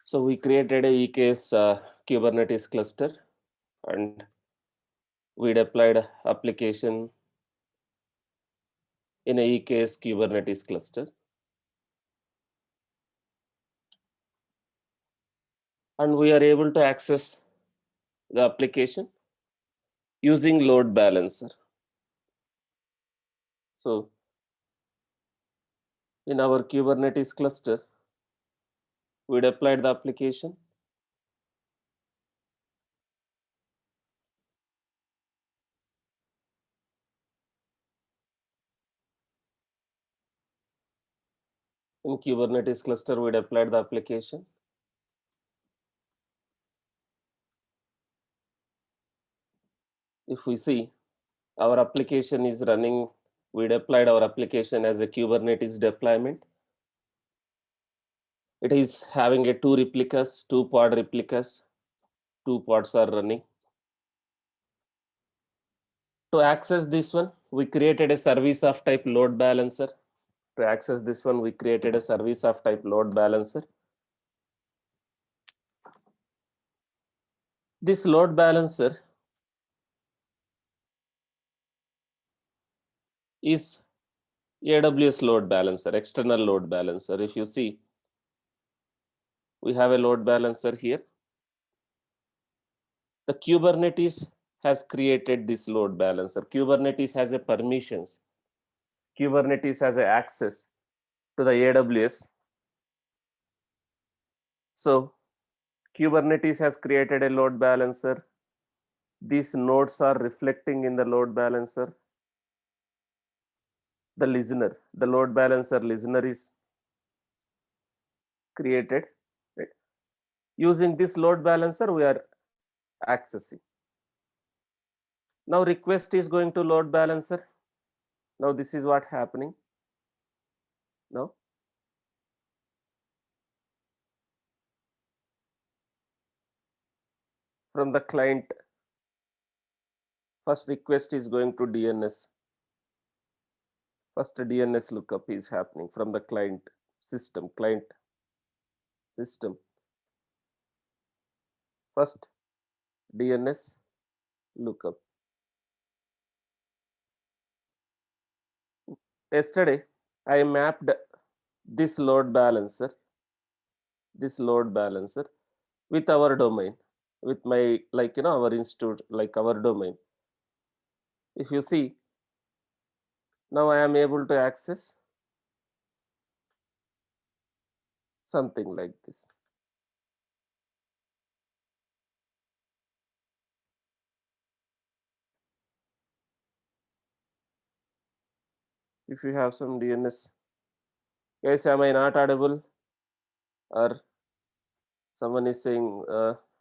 So we created a EKS Kubernetes cluster and we deployed application in a EKS Kubernetes cluster. And we are able to access the application using load balancer. So in our Kubernetes cluster, we deployed the application. In Kubernetes cluster, we deployed the application. If we see, our application is running, we deployed our application as a Kubernetes deployment. It is having a two replicas, two pod replicas, two pods are running. To access this one, we created a service of type load balancer. To access this one, we created a service of type load balancer. This load balancer is AWS load balancer, external load balancer. If you see, we have a load balancer here. The Kubernetes has created this load balancer. Kubernetes has a permissions. Kubernetes has a access to the AWS. So Kubernetes has created a load balancer. These nodes are reflecting in the load balancer. The listener, the load balancer listener is created. Right? Using this load balancer, we are accessing. Now request is going to load balancer. Now this is what happening. Now from the client, first request is going to DNS. First DNS lookup is happening from the client system. First DNS lookup. Yesterday, I mapped this load balancer with our domain, with my our institute, like our domain. If you see, now I am able to access something like this. If you have some DNS, guys, am I not audible? Or someone is saying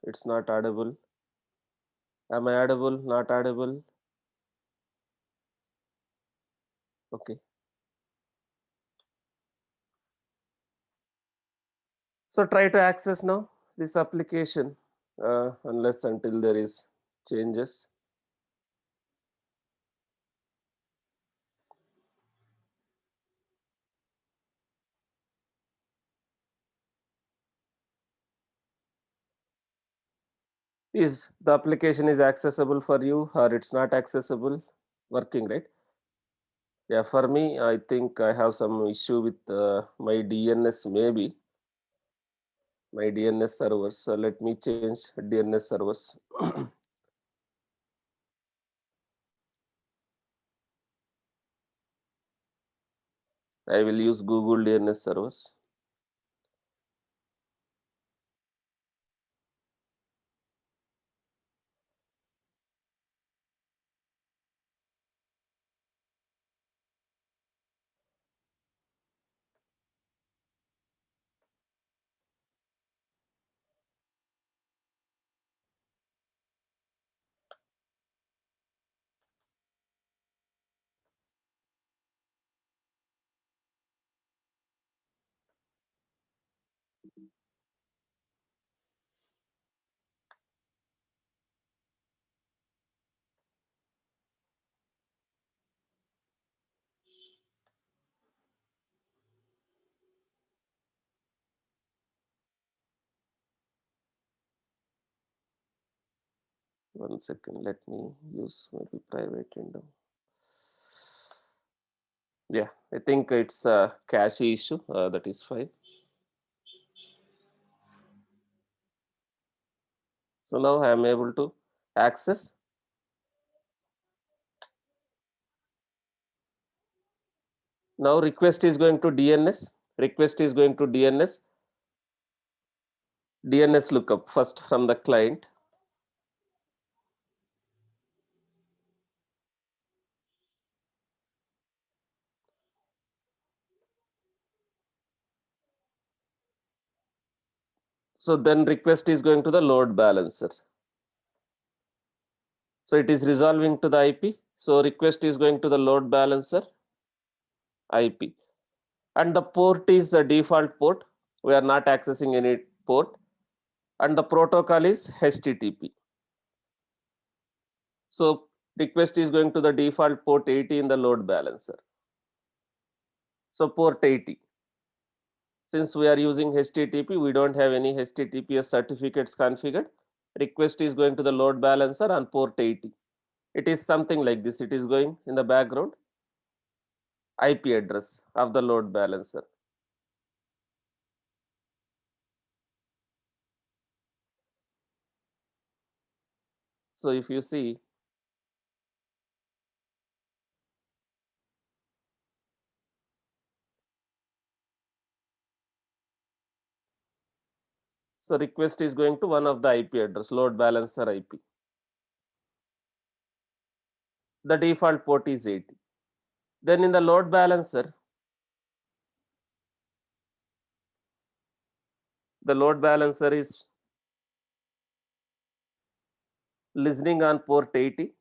it's not audible. Am I audible? Not audible? Okay. So try to access now this application unless until there is changes. Is the application is accessible for you or it's not accessible? Working, right? Yeah, for me, I think I have some issue with my DNS, maybe my DNS servers. So let me change DNS servers. I will use Google DNS servers. One second, let me use maybe private window. Yeah, I think it's a cache issue. That is fine. So now I am able to access. Now request is going to DNS. Request is going to DNS. DNS lookup first from the client. So then request is going to the load balancer. So it is resolving to the IP. So request is going to the load balancer IP. And the port is a default port. We are not accessing any port. And the protocol is HTTP. So request is going to the default port 80 in the load balancer. So port 80. Since we are using HTTP, we don't have any HTTPS certificates configured. Request is going to the load balancer on port 80. It is something like this. It is going in the background IP address of the load balancer. So if you see, so request is going to one of the IP address, load balancer IP. The default port is 80. Then in the load balancer, the load balancer is listening on port 80.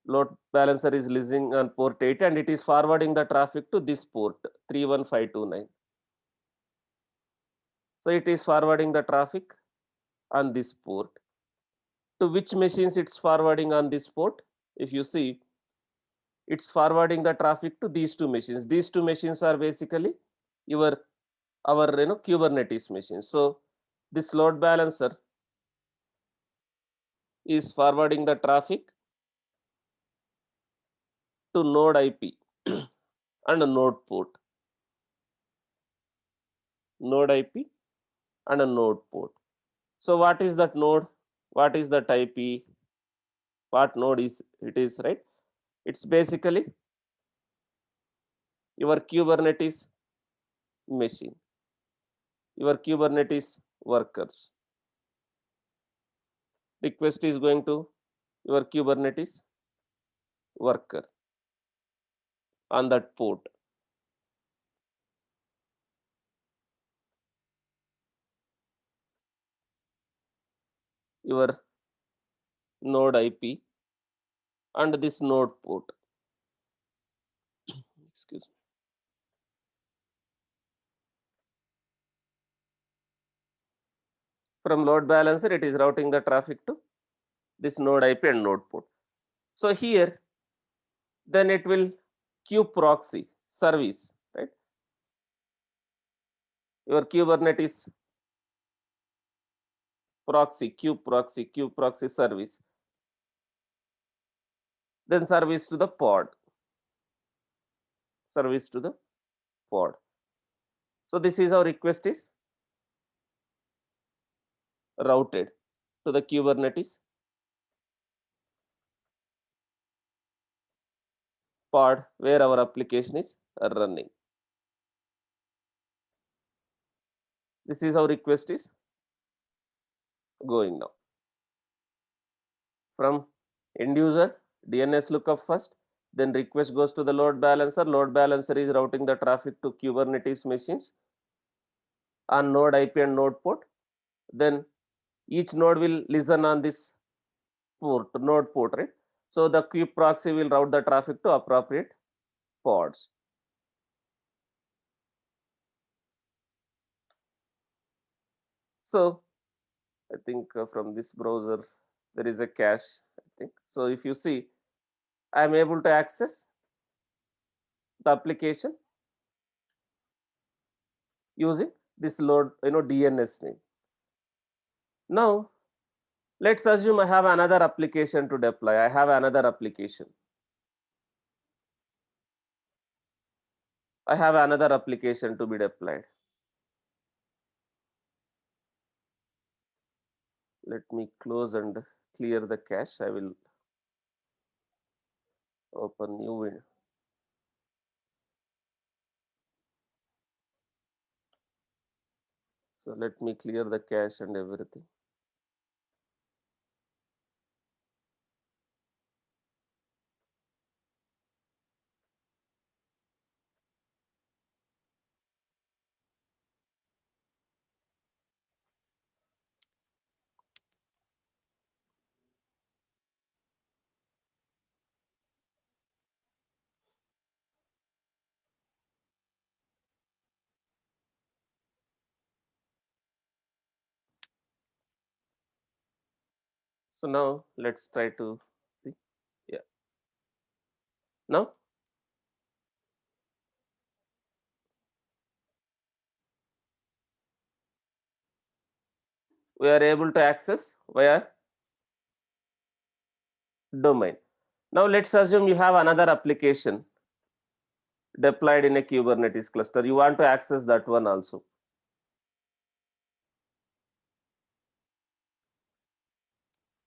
Load balancer is listening on port 80 and it is forwarding the traffic to this port 31529. So it is forwarding the traffic on this port. To which machines it's forwarding on this port? If you see, it's forwarding the traffic to these two machines. These two machines are basically your our Kubernetes machines. So this load balancer is forwarding the traffic to node IP and a node port. Node IP and a node port. So what is that node? What is that IP? What node is it is, right? It's basically your Kubernetes machine, your Kubernetes workers. Request is going to your Kubernetes worker on that port. Your node IP and this node port. Excuse me. From load balancer, it is routing the traffic to this node IP and node port. So here, then it will kube proxy service, right? Your Kubernetes kube proxy service. Then service to the pod. Service to the pod. So this is how request is routed to the Kubernetes pod where our application is running. This is how request is going now. From end user, DNS lookup first, then request goes to the load balancer. Load balancer is routing the traffic to Kubernetes machines on node IP and node port. Then each node will listen on this port, node port, right? So the kube proxy will route the traffic to appropriate pods. So I think from this browser, there is a cache, I think. So if you see, I am able to access the application using this load, DNS name. Now, Let's assume I have another application to deploy. I have another application. I have another application to be deployed. Let me close and clear the cache. I will open new window. So let me clear the cache and everything. So now let's try to see. Yeah. Now we are able to access via domain. Now let's assume you have another application deployed in a Kubernetes cluster. You want to access that one also.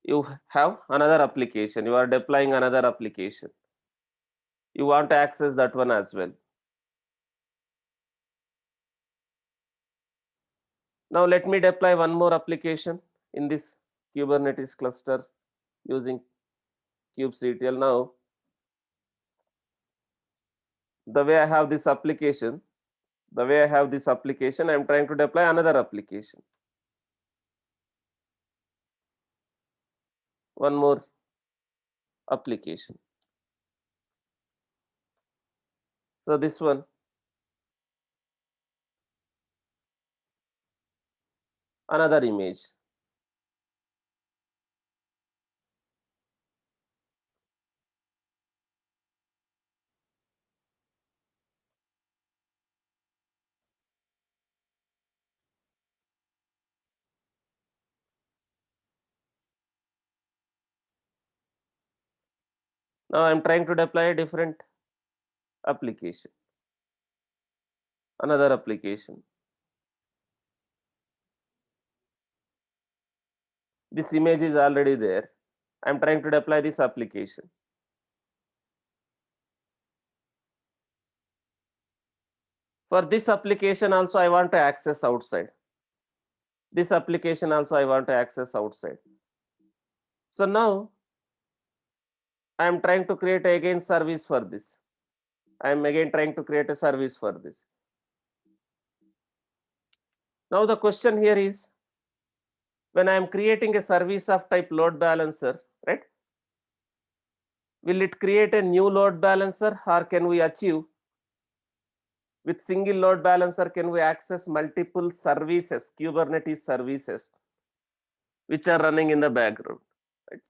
You have another application. You are deploying another application. You want to access that one as well. Now let me deploy one more application in this Kubernetes cluster using kubectl. Now the way I have this application, I'm trying to deploy another application. One more application. So this one, another image. Now I'm trying to deploy a different application, another application. This image is already there. I'm trying to deploy this application. For this application also I want to access outside. This application also I want to access outside. So now I am trying to create again service for this. I am again trying to create a service for this. Now the question here is, when I am creating a service of type load balancer, right? Will it create a new load balancer, or can we achieve with single load balancer, can we access multiple services, Kubernetes services, which are running in the background, right?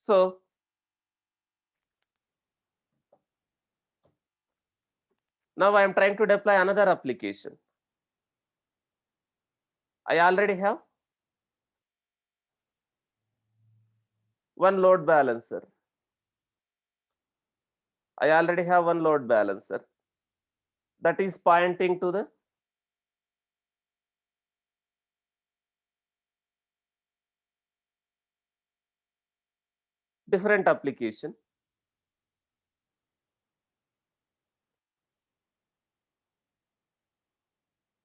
So now I am trying to deploy another application. I already have one load balancer. I already have one load balancer that is pointing to the different application.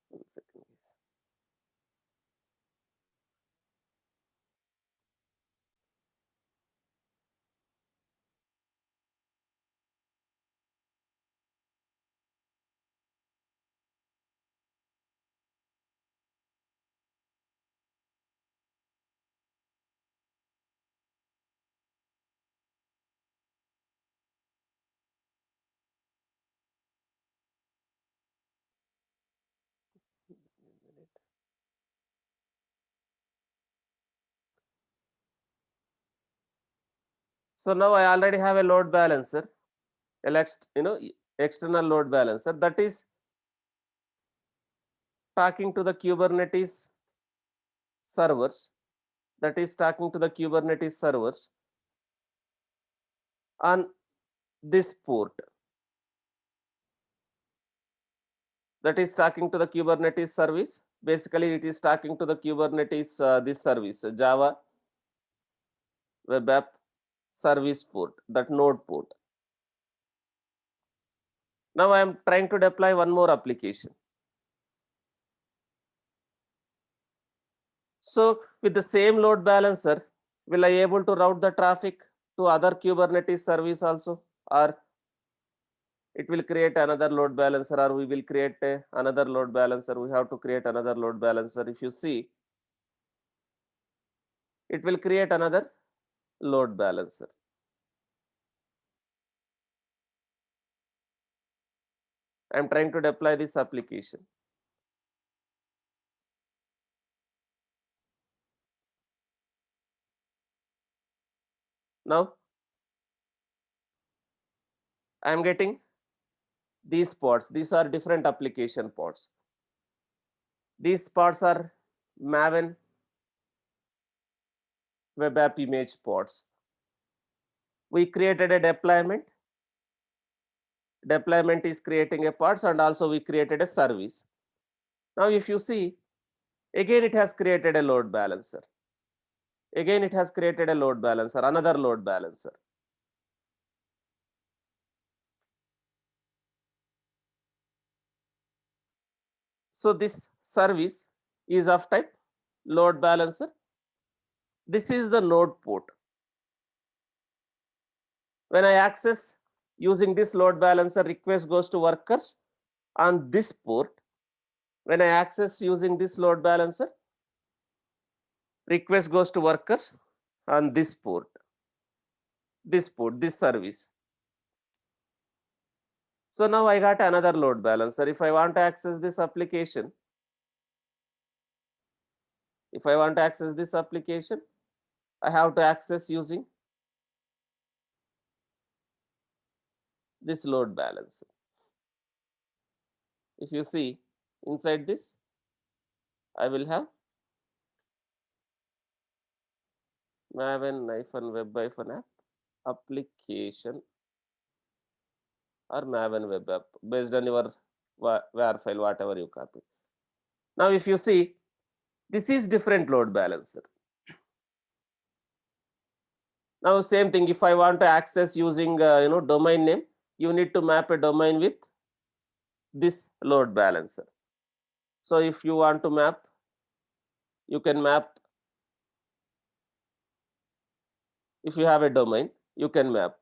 One second, please. So now I already have a load balancer, external load balancer that is talking to the Kubernetes servers that is talking to the Kubernetes servers on this port, that is talking to the Kubernetes service. Basically, it is talking to the Kubernetes this service, Java Web App Service port, that node port. Now I am trying to deploy one more application. So with the same load balancer, will I able to route the traffic to other Kubernetes service also, or it will create another load balancer, or we will create another load balancer? We have to create another load balancer. If you see, it will create another load balancer. I am trying to deploy this application. Now I am getting these pods. These are different application pods. These pods are Maven web app image pods. We created a deployment. Deployment is creating a pods, and also we created a service. Now if you see, again it has created a load balancer. Again it has created a load balancer, another load balancer. So this service is of type load balancer. This is the node port. When I access using this load balancer, request goes to workers on this port. When I access using this load balancer, request goes to workers on this port, this service. So now I got another load balancer. If I want to access this application, I have to access using this load balancer. If you see inside this, I will have Maven-web-app application or Maven web app based on your WAR file, whatever you copy. Now if you see, this is different load balancer. Now same thing, if I want to access using domain name, you need to map a domain with this load balancer. So if you want to map, you can map. If you have a domain, you can map.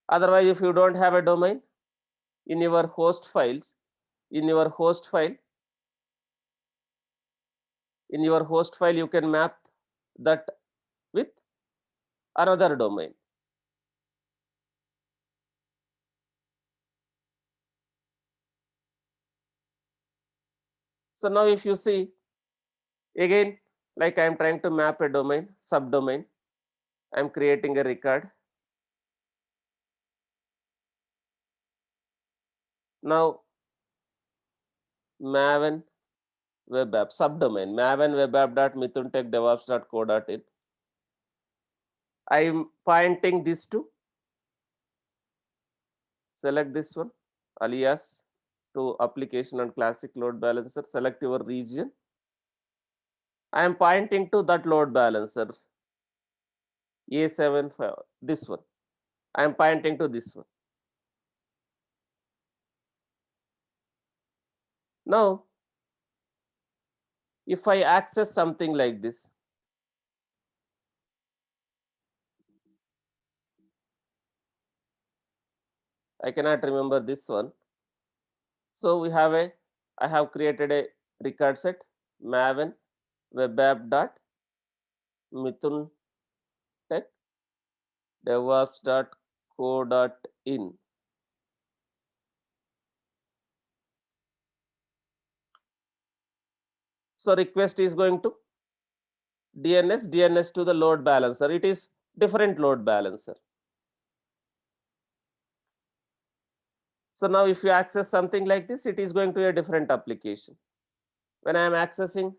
Otherwise, if you don't have a domain, in your host files, in your host file, you can map that with another domain. So now if you see, again, like I am trying to map a domain, subdomain, I am creating a record. Now Maven web app subdomain, Maven web app.mithuntechdevops.co.in. I am pointing this to, select this one, alias to application and classic load balancer, select your region. I am pointing to that load balancer, A75, this one. I am pointing to this one. Now, if I access something like this, I cannot remember this one. So we have I have created a record set, Maven web app dot Mithun Tech DevOps.co.in. So request is going to DNS to the load balancer. It is different load balancer. So now if you access something like this, it is going to a different application. When I am accessing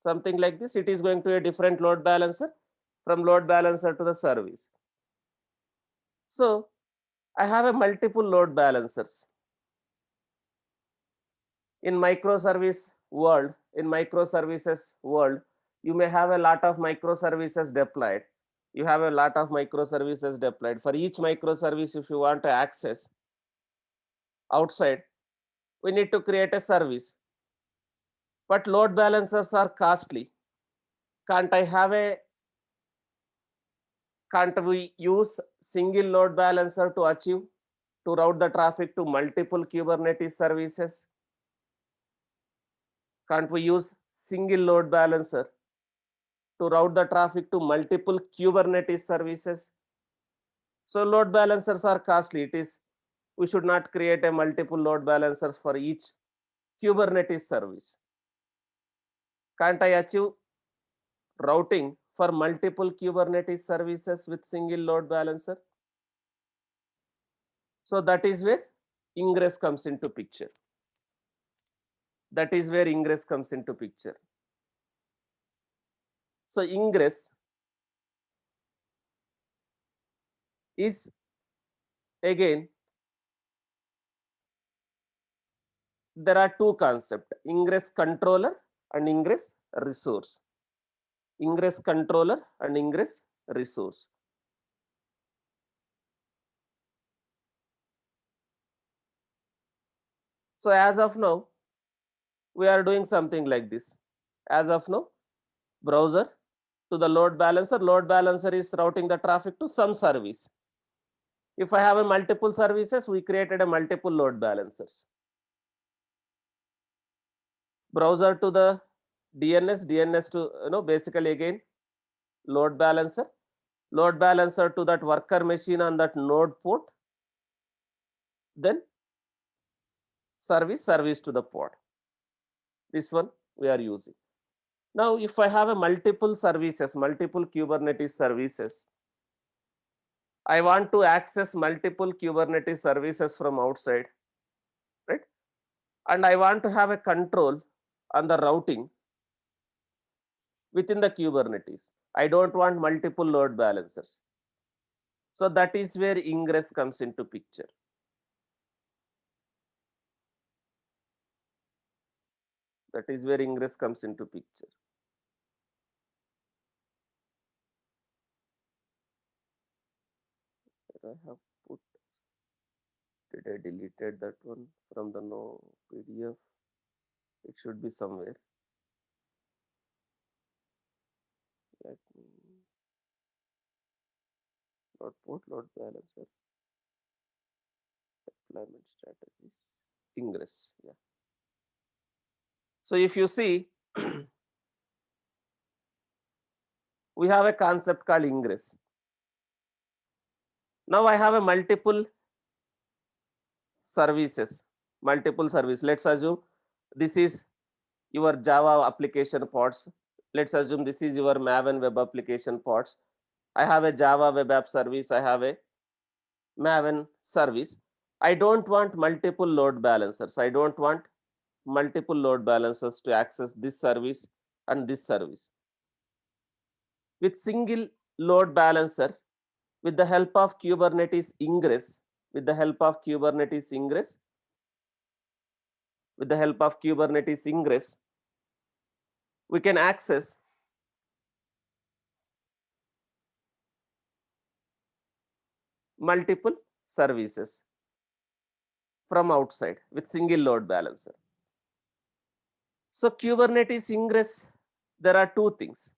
something like this. It is going to a different load balancer, from load balancer to the service. So I have a multiple load balancers. In microservice world, in microservices world, you may have a lot of microservices deployed. You have a lot of microservices deployed. For each microservice, if you want to access outside, we need to create a service. But load balancers are costly. Can't I have a Can't we use single load balancer to achieve, to route the traffic to multiple Kubernetes services? Can't we use single load balancer to route the traffic to multiple Kubernetes services? So load balancers are costly. We should not create a multiple load balancers for each Kubernetes service. Can't I achieve routing for multiple Kubernetes services with single load balancer? So that is where Ingress comes into picture. That is where Ingress comes into picture. So Ingress is again, there are two concepts: Ingress controller and Ingress resource. Ingress controller and Ingress resource. So as of now, we are doing something like this. As of now, browser to the load balancer. Load balancer is routing the traffic to some service. If I have a multiple services, we created a multiple load balancers. Browser to the DNS to, basically again load balancer. Load balancer to that worker machine on that node port. Then service to the pod. This one we are using. Now, if I have a multiple services, multiple Kubernetes services, I want to access multiple Kubernetes services from outside, right? And I want to have a control on the routing within the Kubernetes. I don't want multiple load balancers. So that is where Ingress comes into picture. That is where Ingress comes into picture. I have put, did I deleted that one from the no PDF? It should be somewhere. Let me, not port, load balancer, deployment strategies, Ingress, yeah. So if you see, we have a concept called Ingress. Now I have a multiple services, multiple service. Let's assume this is your Java application pods. Let's assume this is your Maven web application pods. I have a Java web app service. I have a Maven service. I don't want multiple load balancers. I don't want multiple load balancers to access this service and this service. With single load balancer, with the help of Kubernetes Ingress, with the help of Kubernetes Ingress, with the help of Kubernetes Ingress, we can access multiple services from outside with single load balancer. So Kubernetes Ingress, there are two things: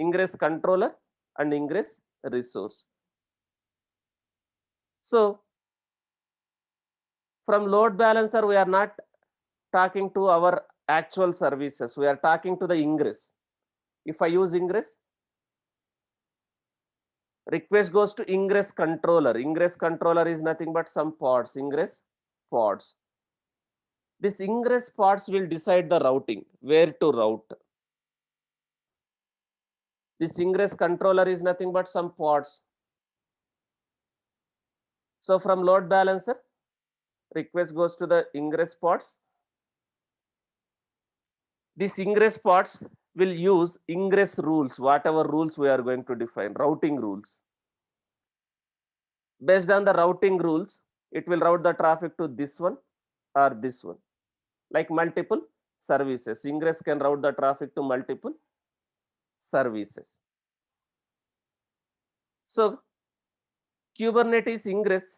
Ingress controller and Ingress resource. So from load balancer, we are not talking to our actual services. We are talking to the Ingress. If I use Ingress, request goes to Ingress controller. Ingress controller is nothing but some pods, Ingress pods. This Ingress pods will decide the routing, where to route. This Ingress controller is nothing but some pods. So from load balancer, request goes to the Ingress pods. These Ingress pods will use ingress rules, whatever rules we are going to define, routing rules. Based on the routing rules, it will route the traffic to this one or this one, like multiple services. Ingress can route the traffic to multiple services. So Kubernetes Ingress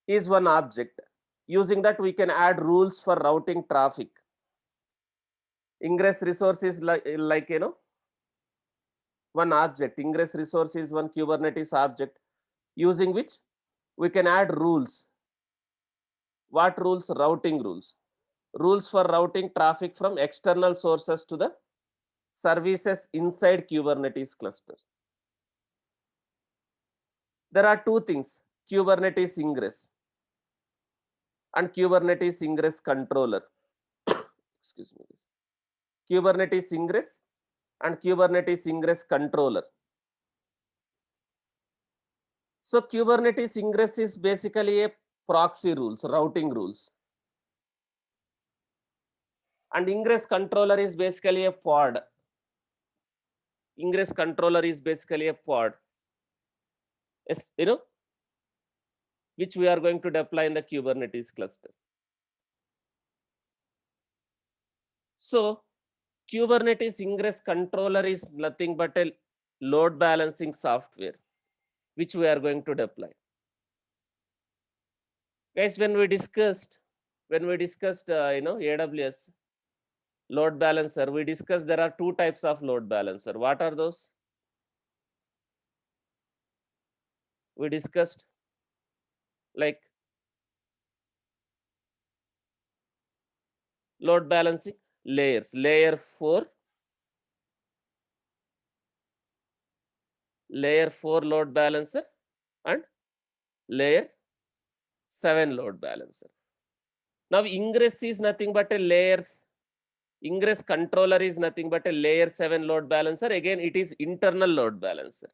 is one object. Using that, we can add rules for routing traffic. Ingress resource is like one object. Ingress resource is one Kubernetes object, using which we can add rules. What rules? Routing rules. Rules for routing traffic from external sources to the services inside Kubernetes cluster. There are two things: Kubernetes Ingress and Kubernetes Ingress controller. Excuse me. Kubernetes Ingress and Kubernetes Ingress controller. So Kubernetes Ingress is basically a proxy rules, routing rules. And Ingress controller is basically a pod. Ingress controller is basically a pod. Yes, which we are going to deploy in the Kubernetes cluster. So Kubernetes Ingress controller is nothing but a load balancing software, which we are going to deploy. Guys, when we discussed AWS load balancer, we discussed there are two types of load balancer. What are those? We discussed like load balancing layers, layer 4 load balancer and layer 7 load balancer. Now Ingress is nothing but a layer. Ingress controller is nothing but a layer 7 load balancer. Again, it is internal load balancer.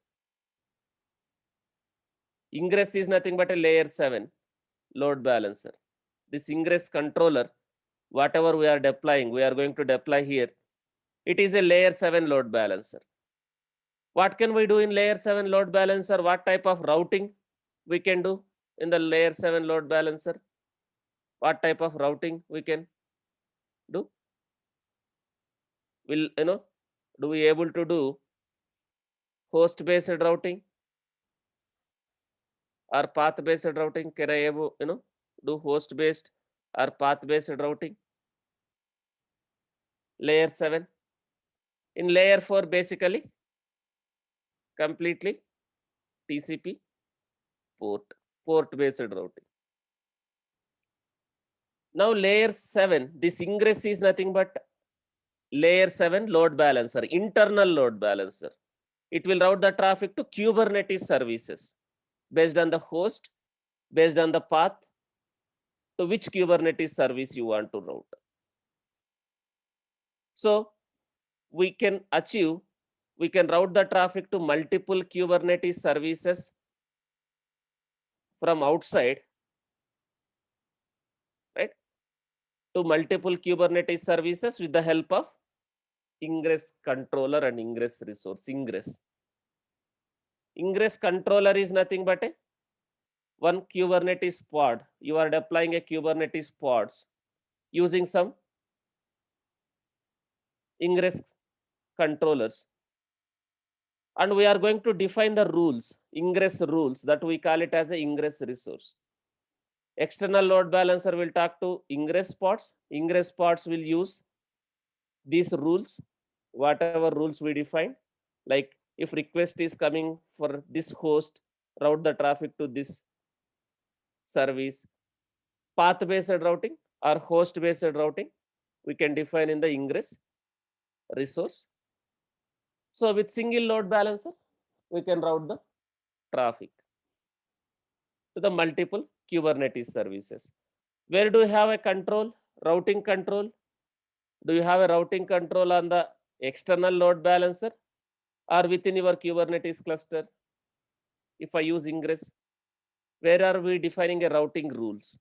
Ingress is nothing but a layer 7 load balancer. This Ingress controller, whatever we are deploying, we are going to deploy here. It is a layer 7 load balancer. What can we do in layer 7 load balancer? What type of routing we can do in the layer 7 load balancer? What type of routing we can do? Do we able to do host based routing or path based routing? Can I able do host based or path based routing? Layer 7. In layer 4, basically completely TCP port based routing. Now layer 7, this Ingress is nothing but layer 7 load balancer, internal load balancer. It will route the traffic to Kubernetes services based on the host, based on the path to which Kubernetes service you want to route. So we can route the traffic to multiple Kubernetes services from outside, right? To multiple Kubernetes services with the help of Ingress controller and Ingress resource. Ingress controller is nothing but a one Kubernetes pod. You are deploying a Kubernetes pods using some Ingress controllers. And we are going to define the rules, Ingress rules, that we call it as a Ingress resource. External load balancer will talk to Ingress pods. Ingress pods will use these rules, whatever rules we define. Like if request is coming for this host, route the traffic to this service. Path-based routing or host-based routing, we can define in the Ingress resource. So with single load balancer, we can route the traffic to the multiple Kubernetes services. Where do you have a control, routing control? Do you have a routing control on the external load balancer or within your Kubernetes cluster? If I use Ingress, where are we defining a routing rules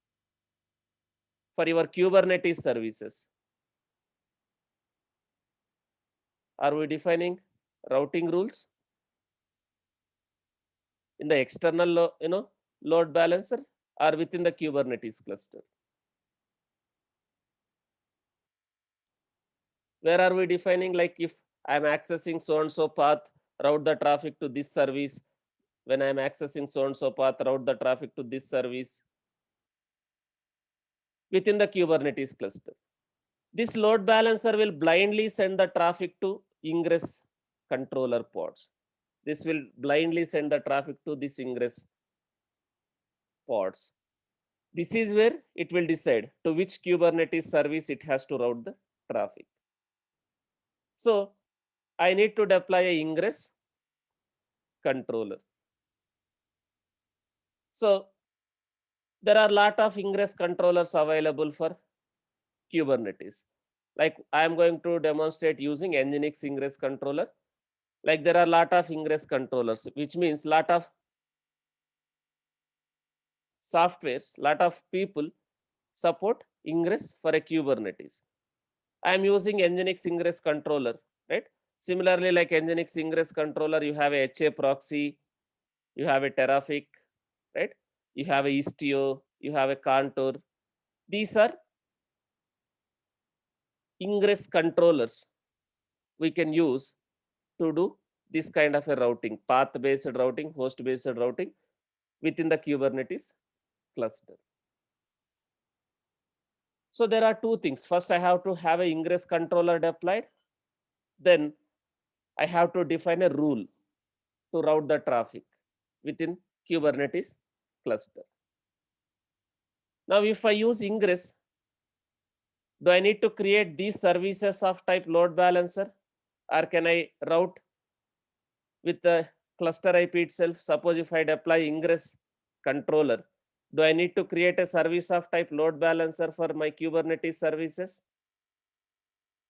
for your Kubernetes services? Are we defining routing rules in the external load balancer or within the Kubernetes cluster? Where are we defining, like, if I'm accessing so and so path, route the traffic to this service. When I'm accessing so and so path, route the traffic to this service within the Kubernetes cluster. This load balancer will blindly send the traffic to ingress controller pods. This will blindly send the traffic to this ingress pods. This is where it will decide to which Kubernetes service it has to route the traffic. So I need to deploy a ingress controller. So there are a lot of ingress controllers available for Kubernetes. Like, I am going to demonstrate using Nginx ingress controller. Like, there are a lot of ingress controllers, which means lot of softwares, lot of people support ingress for a Kubernetes. I am using Nginx ingress controller, right? Similarly, like Nginx ingress controller, you have a HA proxy, you have a Terrafic, right? You have a Istio, you have a Contour. These are ingress controllers we can use to do this kind of a routing, path-based routing, host-based routing within the Kubernetes cluster. So there are two things. First, I have to have a ingress controller deployed. Then I have to define a rule to route the traffic within Kubernetes cluster. Now, if I use ingress, do I need to create these services of type load balancer, or can I route with the cluster IP itself? Suppose if I deploy ingress controller, do I need to create a service of type load balancer for my Kubernetes services,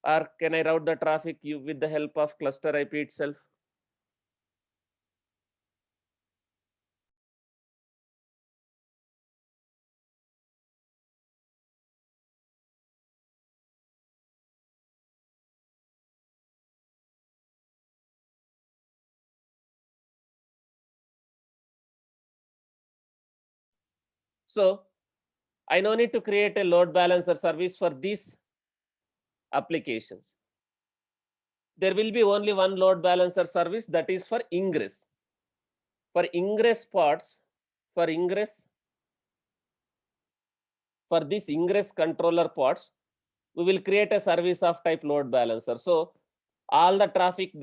or can I route the traffic with the help of cluster IP itself? So I no need to create a load balancer service for these applications. There will be only one load balancer service, that is for ingress. For ingress pods, for this ingress controller pods, we will create a service of type load balancer. So all the traffic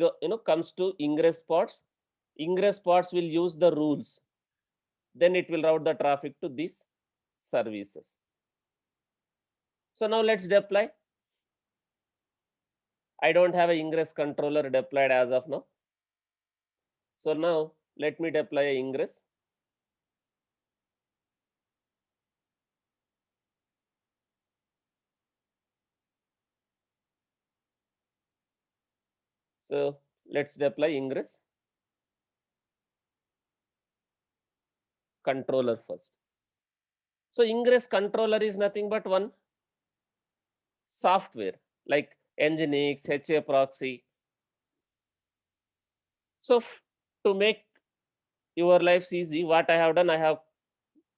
comes to ingress pods. Ingress pods will use the rules. Then it will route the traffic to these services. So now let's deploy. I don't have an ingress controller deployed as of now. So now let me deploy a ingress. So let's deploy ingress controller first. So ingress controller is nothing but one software like Nginx, HA proxy. So to make your life easy, what I have done, I have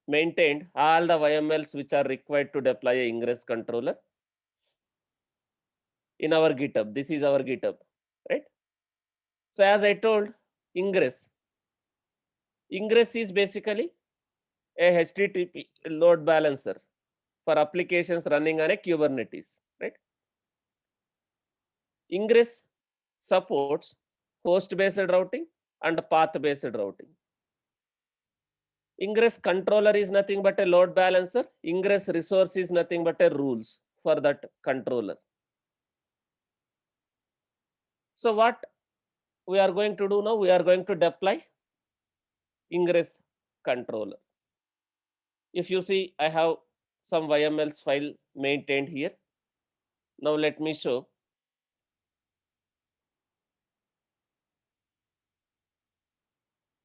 maintained all the YMLs which are required to deploy a ingress controller in our GitHub. This is our GitHub, right? So as I told, ingress is basically a HTTP load balancer for applications running on a Kubernetes, right? Ingress supports host-based routing and path-based routing. Ingress controller is nothing but a load balancer. Ingress resource is nothing but a rules for that controller. So what we are going to do now, we are going to deploy ingress controller. If you see, I have some YMLs file maintained here. Now let me show.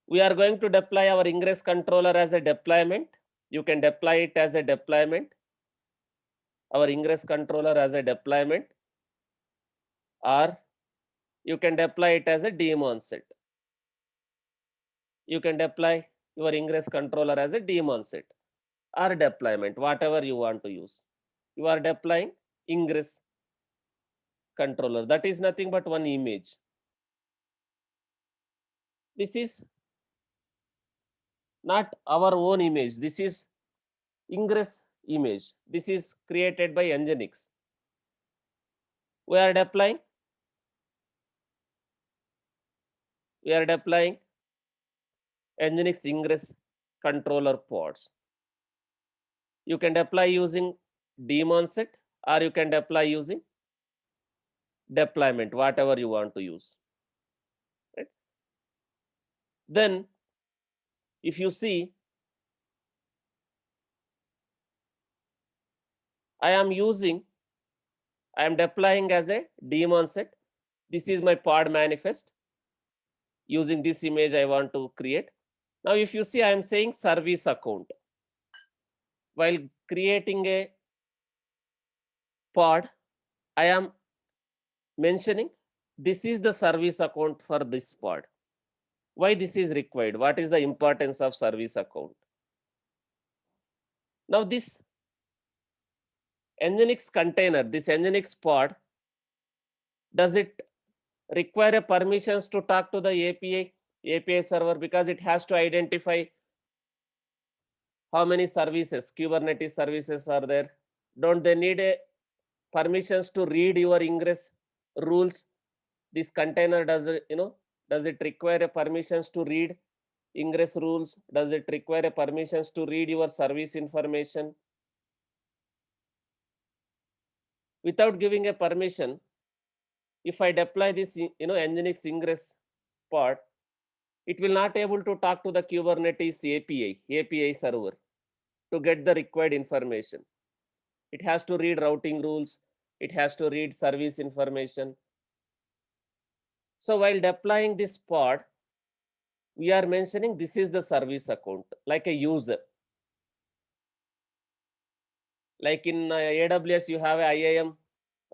We are going to deploy our ingress controller as a deployment. You can deploy it as a deployment. Our ingress controller as a deployment, or You can deploy it as a daemon set. You can deploy your ingress controller as a daemon set or deployment, whatever you want to use. You are deploying ingress controller. That is nothing but one image. This is not our own image. This is ingress image. This is created by Nginx. We are deploying Nginx ingress controller pods. You can deploy using daemon set or you can deploy using deployment, whatever you want to use. Right? Then if you see, I am deploying as a daemon set. This is my pod manifest. Using this image I want to create. Now if you see, I am saying service account. While creating a pod, I am mentioning this is the service account for this pod. Why this is required? What is the importance of service account? Now this Nginx container, this Nginx pod, does it require a permissions to talk to the API server, because it has to identify how many services, Kubernetes services are there? Don't they need a permissions to read your ingress rules? This container, does it require a permissions to read ingress rules? Does it require a permissions to read your service information? Without giving a permission, if I deploy this Nginx ingress pod, it will not able to talk to the Kubernetes API server to get the required information. It has to read routing rules. It has to read service information. So while deploying this pod, we are mentioning this is the service account, like a user. Like in AWS, you have a IAM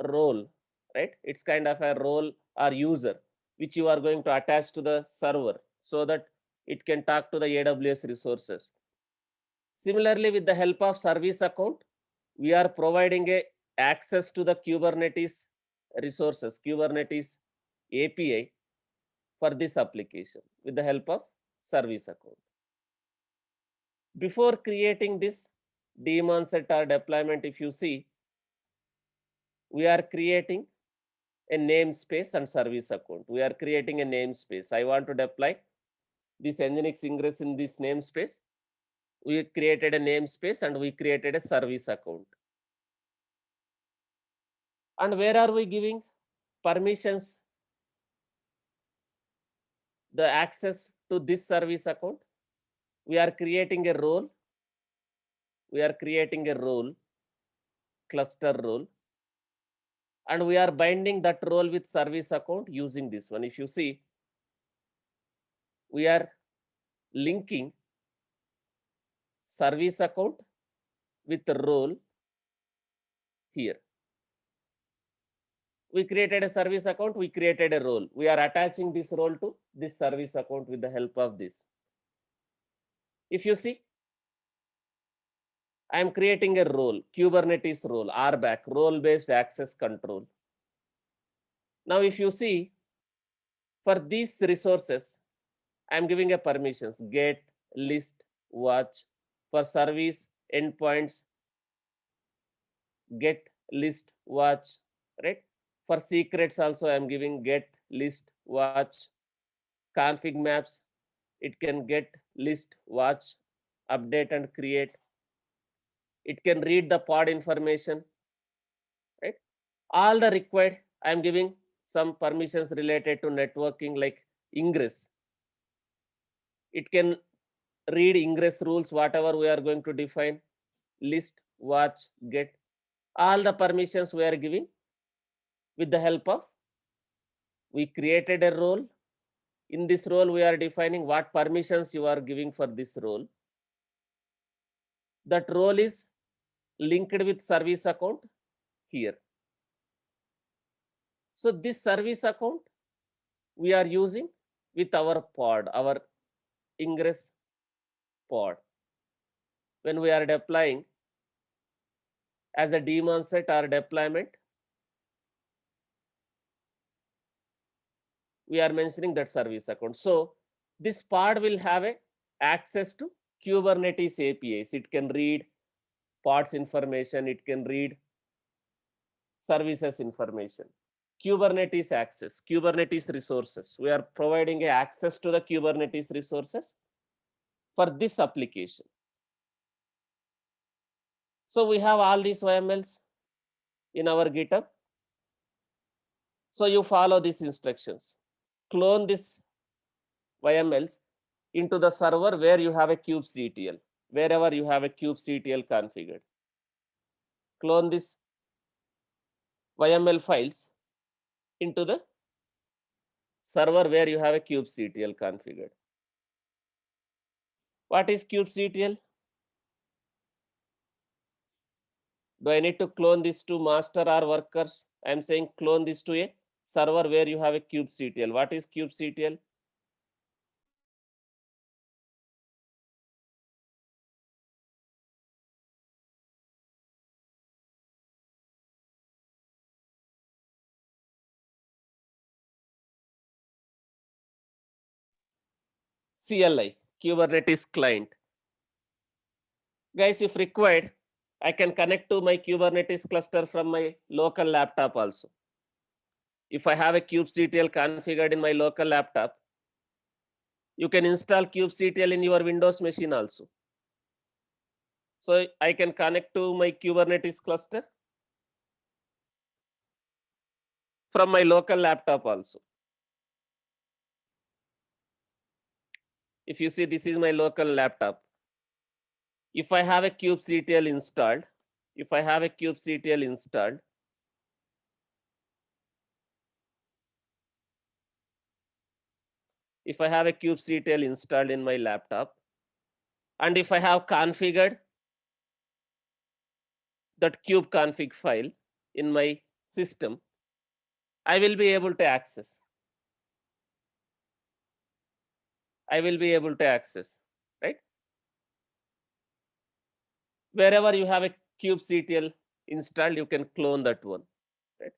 role, right? It's kind of a role or user which you are going to attach to the server so that it can talk to the AWS resources. Similarly, with the help of service account, we are providing a access to the Kubernetes resources, Kubernetes API for this application with the help of service account. Before creating this daemon set or deployment, if you see, we are creating a namespace and service account. We are creating a namespace. I want to deploy this Nginx ingress in this namespace. We created a namespace and we created a service account. And where are we giving permissions, the access to this service account? We are creating a role. We are creating a role, cluster role, and we are binding that role with service account using this one. If you see, we are linking service account with role here. We created a service account, we created a role. We are attaching this role to this service account with the help of this. If you see, I am creating a role, Kubernetes role, RBAC, role-based access control. Now, if you see, for these resources, I am giving a permissions, get, list, watch. For service endpoints, get, list, watch, right? For secrets also, I am giving get, list, watch. Config maps, it can get, list, watch, update and create. It can read the pod information, right? All the required, I am giving some permissions related to networking like ingress. It can read ingress rules, whatever we are going to define, list, watch, get. All the permissions we are giving with the help of, we created a role. In this role, we are defining what permissions you are giving for this role. That role is linked with service account here. So this service account we are using with our pod, our Ingress pod. When we are deploying as a daemon set or deployment, we are mentioning that service account. So this pod will have a access to Kubernetes APIs. It can read pods information, it can read services information. Kubernetes access, Kubernetes resources. We are providing a access to the Kubernetes resources for this application. So we have all these YAMLs in our GitHub. So you follow these instructions. Clone this YAMLs into the server where you have a kubectl, wherever you have a kubectl configured. Clone this YAML files into the server where you have a kubectl configured. What is kubectl? Do I need to clone this to master or workers? I am saying clone this to a server where you have a kubectl. What is kubectl? CLI, Kubernetes client. Guys, if required, I can connect to my Kubernetes cluster from my local laptop also. If I have a kubectl configured in my local laptop, you can install kubectl in your Windows machine also. So I can connect to my Kubernetes cluster from my local laptop also. If you see, this is my local laptop. If I have a kubectl installed, if I have a kubectl installed, if I have a kubectl installed in my laptop, and if I have configured that kubeconfig file in my system, I will be able to access. I will be able to access, right? Wherever you have a kubectl installed, you can clone that one, right?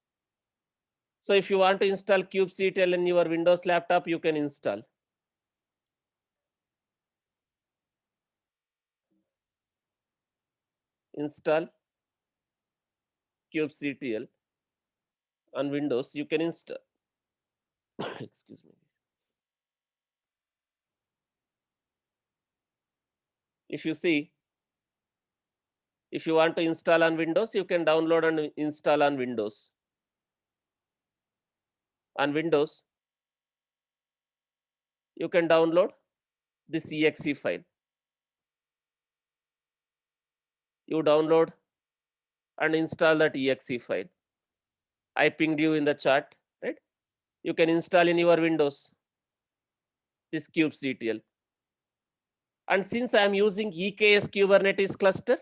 So if you want to install kubectl in your Windows laptop, you can install. Install kubectl on Windows, you can install. Excuse me. If you see, if you want to install on Windows, you can download and install on Windows. On Windows, you can download this exe file. You download and install that exe file. I pinged you in the chat, right? You can install in your Windows this kubectl. And since I am using EKS Kubernetes cluster,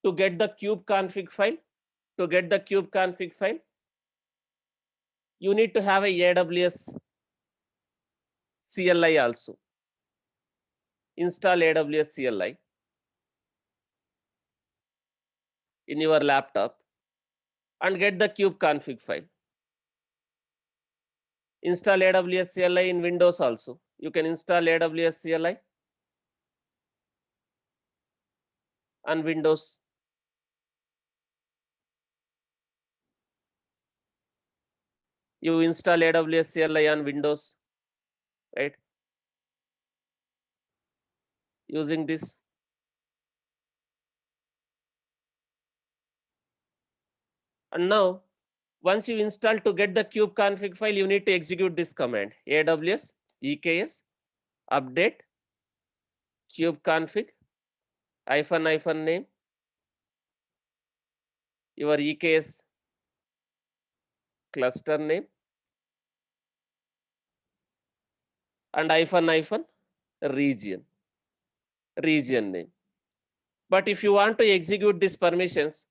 to get the kubeconfig file, you need to have a AWS CLI also. Install AWS CLI in your laptop and get the kubeconfig file. Install AWS CLI in Windows also. You can install AWS CLI on Windows. You install AWS CLI on Windows, right? Using this. And now, once you install, to get the kubeconfig file, you need to execute this command: AWS EKS update kubeconfig -name, your EKS cluster name, and region name. But if you want to execute these permissions,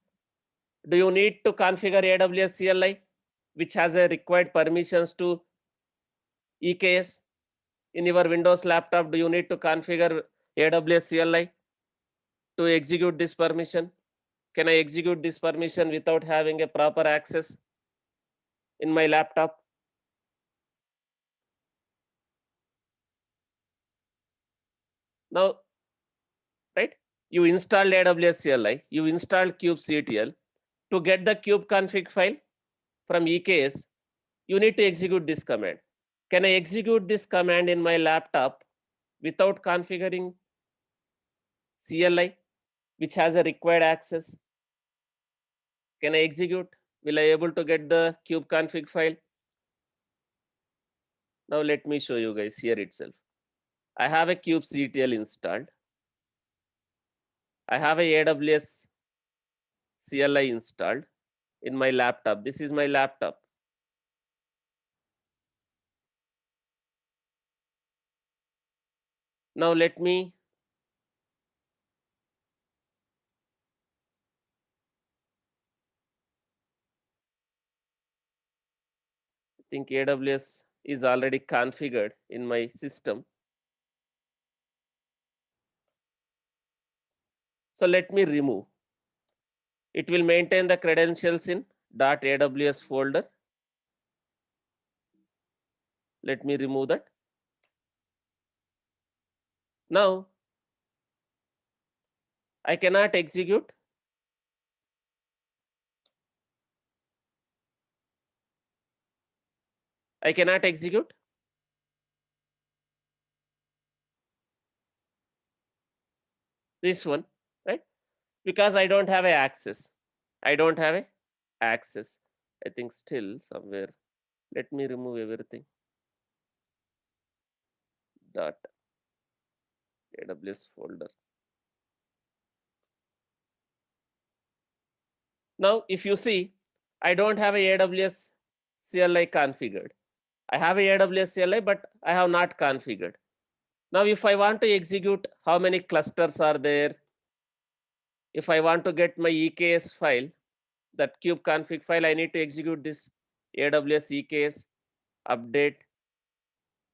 do you need to configure AWS CLI? which has a required permissions to EKS. In your Windows laptop, do you need to configure AWS CLI to execute this permission? Can I execute this permission without having a proper access in my laptop? Now, right, you installed AWS CLI, you installed kubectl. To get the kube config file from EKS, you need to execute this command. Can I execute this command in my laptop without configuring CLI, which has a required access? Can I execute? Will I able to get the kube config file? Now let me show you guys here itself. I have a kubectl installed. I have a AWS CLI installed in my laptop. This is my laptop. Now let me think AWS is already configured in my system. So let me remove. It will maintain the credentials in .aws folder. Let me remove that. Now I cannot execute. I cannot execute this one, right? Because I don't have a access. I don't have a access. I think still somewhere. Let me remove everything. .aws folder. Now, if you see, I don't have a AWS CLI configured. I have a AWS CLI, but I have not configured. Now, if I want to execute how many clusters are there, if I want to get my EKS file, that kube config file, I need to execute this AWS EKS update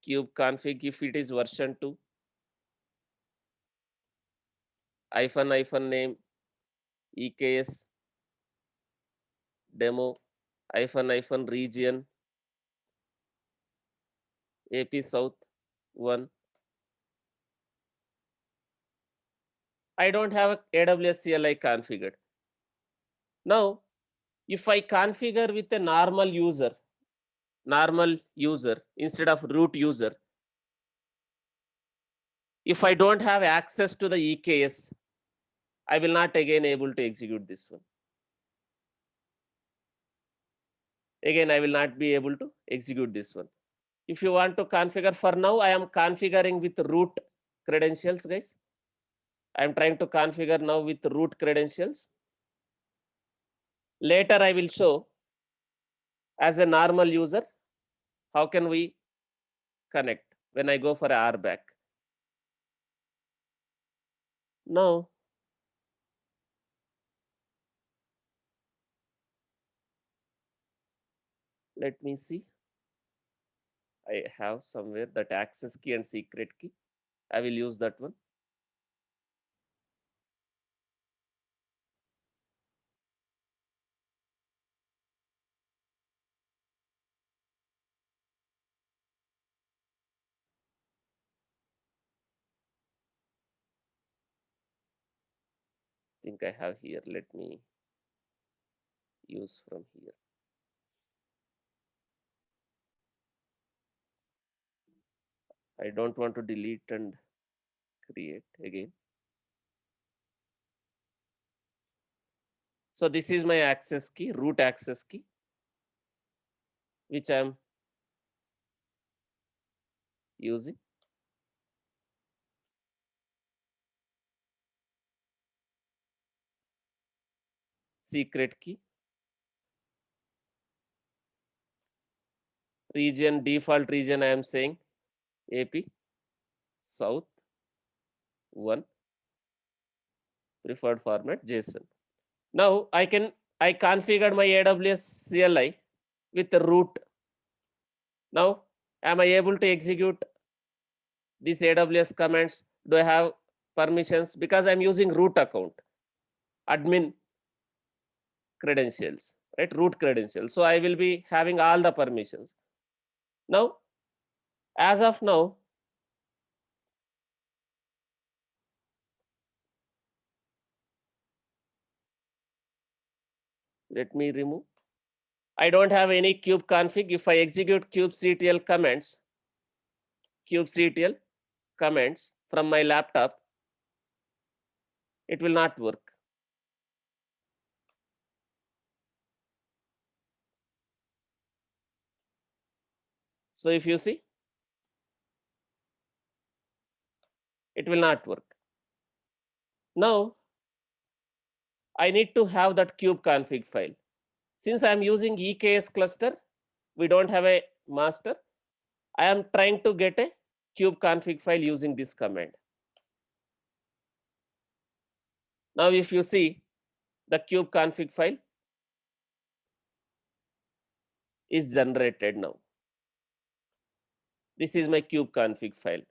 kube config if it is version 2 -name EKS demo -region AP South 1. I don't have a AWS CLI configured. Now, if I configure with a normal user instead of root user, if I don't have access to the EKS, I will not again able to execute this one. Again, I will not be able to execute this one. If you want to configure, for now, I am configuring with root credentials, guys. I am trying to configure now with root credentials. Later, I will show as a normal user, how can we connect when I go for a RBAC. Now, let me see. I have somewhere that access key and secret key. I will use that one. I think I have here. Let me use from here. I don't want to delete and create again. So this is my access key, root access key, which I am using. Secret key. Region, default region, I am saying AP South 1, preferred format JSON. Now I configured my AWS CLI with the root. Now, am I able to execute these AWS commands? Do I have permissions? Because I'm using root account, admin credentials, right? Root credentials. So I will be having all the permissions. Now, as of now, let me remove. I don't have any kubeconfig. If I execute kubectl commands from my laptop, it will not work. So if you see, it will not work. Now, I need to have that kubeconfig file. Since I am using EKS cluster, we don't have a master. I am trying to get a kubeconfig file using this command. Now, if you see, the kubeconfig file is generated now. This is my kubeconfig file.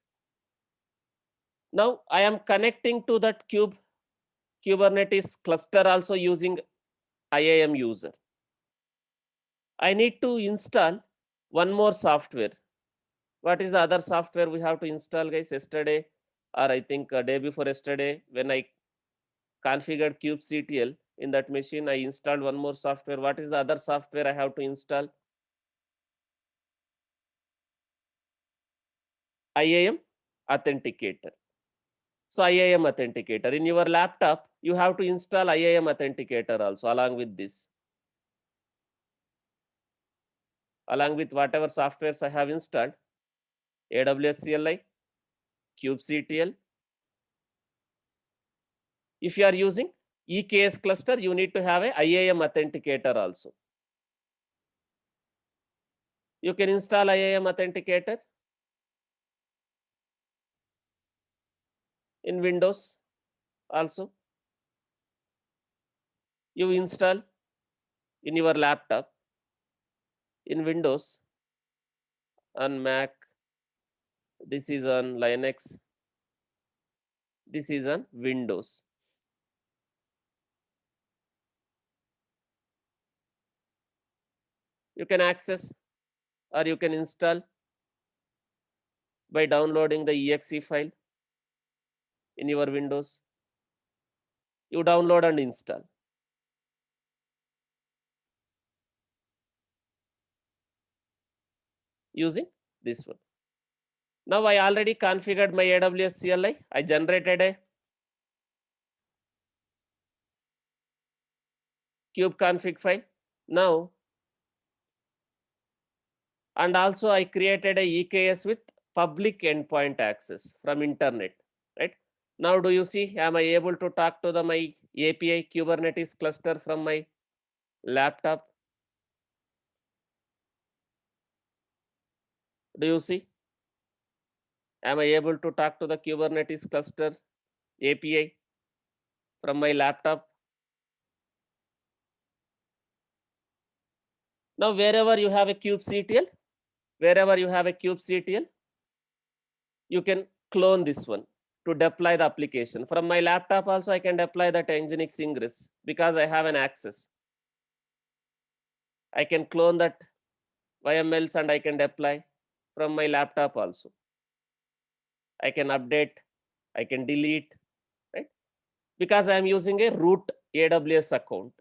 Now, I am connecting to that Kubernetes cluster also using IAM user. I need to install one more software. What is the other software we have to install, guys? Yesterday, or I think a day before yesterday, when I configured kubectl in that machine, I installed one more software. What is the other software I have to install? IAM Authenticator. So IAM Authenticator. In your laptop, you have to install IAM Authenticator also along with this. Along with whatever softwares I have installed, AWS CLI, kubectl. If you are using EKS cluster, you need to have a IAM Authenticator also. You can install IAM Authenticator in Windows also. You install in your laptop, in Windows, on Mac, this is on Linux, this is on Windows. You can access or you can install by downloading the exe file in your Windows. You download and install using this one. Now I already configured my AWS CLI. I generated a kubeconfig file. Now, and also I created a EKS with public endpoint access from internet, right? Now, do you see, am I able to talk to my API Kubernetes cluster from my laptop? Do you see? Am I able to talk to the Kubernetes cluster API from my laptop? Now, wherever you have a kubectl, you can clone this one to deploy the application. From my laptop also, I can deploy that Nginx Ingress because I have an access. I can clone that YMLs and I can deploy from my laptop also. I can update, I can delete, right? Because I am using a root AWS account.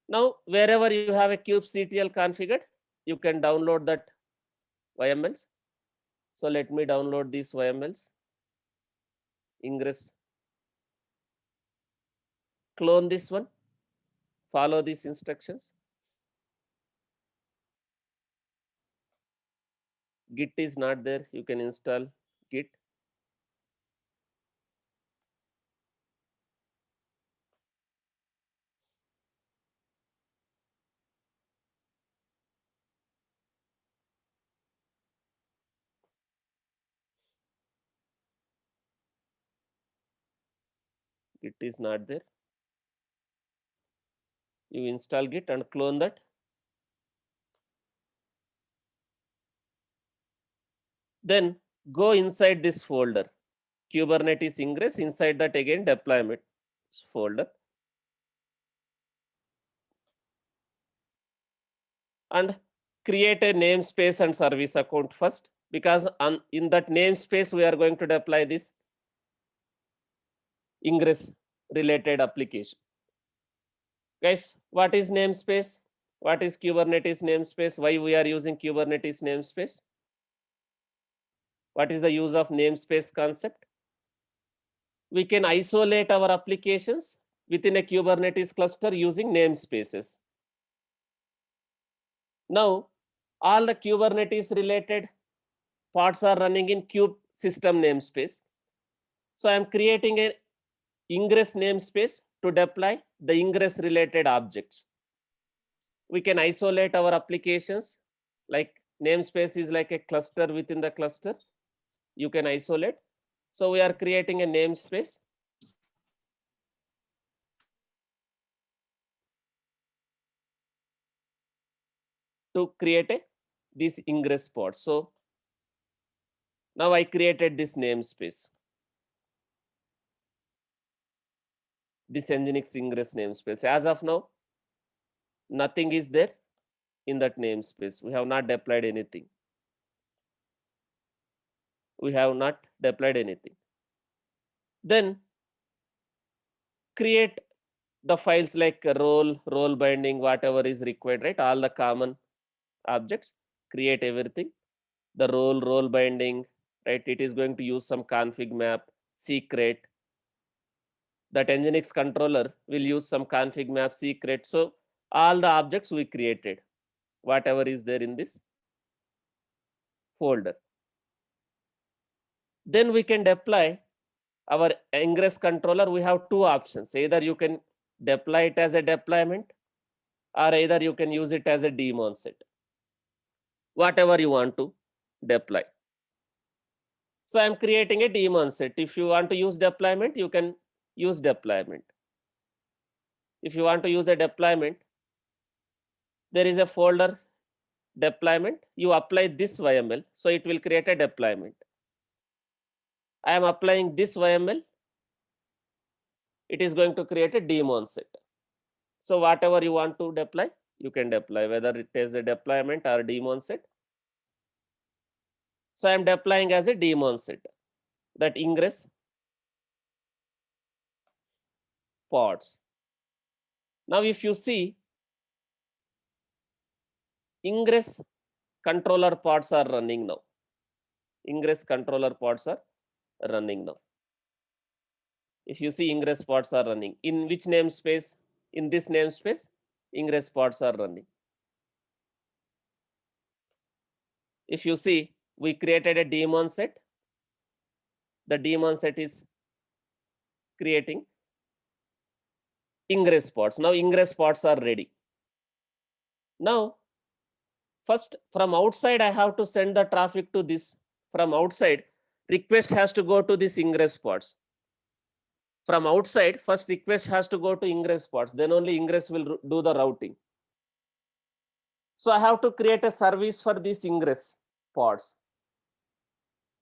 Now, wherever you have a kubectl configured, you can download that YMLs. So let me download these YMLs. Ingress. Clone this one. Follow these instructions. Git is not there. You can install Git. Git is not there. You install Git and clone that. Then go inside this folder, Kubernetes Ingress. Inside that again deployment folder, and create a namespace and service account first, because in that namespace we are going to deploy this Ingress related application. Guys, what is namespace? What is Kubernetes namespace? Why we are using Kubernetes namespace? What is the use of namespace concept? We can isolate our applications within a Kubernetes cluster using namespaces. Now, all the Kubernetes related parts are running in kube system namespace. So I am creating a Ingress namespace to deploy the Ingress related objects. We can isolate our applications, like namespace is like a cluster within the cluster. You can isolate. So we are creating a namespace to create this Ingress pod. So now I created this namespace, this Nginx Ingress namespace. As of now, nothing is there in that namespace. We have not deployed anything. We have not deployed anything. Then create the files like role binding, whatever is required, right? All the common objects, create everything. The role binding, right? It is going to use some config map, secret. That Nginx controller will use some config map, secret. So all the objects we created, whatever is there in this folder. Then we can deploy our Ingress controller. We have two options. Either you can deploy it as a deployment, or either you can use it as a daemon set. Whatever you want to deploy. So I'm creating a daemon set. If you want to use deployment, you can use deployment. If you want to use a deployment, there is a folder deployment. You apply this YML, so it will create a deployment. I am applying this YML. It is going to create a daemon set. So whatever you want to deploy, you can deploy, whether it is a deployment or daemon set. So I am deploying as a daemon set, that Ingress pods. Now if you see, Ingress controller pods are running now. Ingress controller pods are running now. If you see, Ingress pods are running. In which namespace? In this namespace, Ingress pods are running. If you see, we created a daemon set. The daemon set is creating Ingress pods. Now Ingress pods are ready. Now, first from outside, I have to send the traffic to this. From outside, request has to go to this Ingress pods. From outside, first request has to go to Ingress pods. Then only Ingress will do the routing. So I have to create a service for these Ingress pods.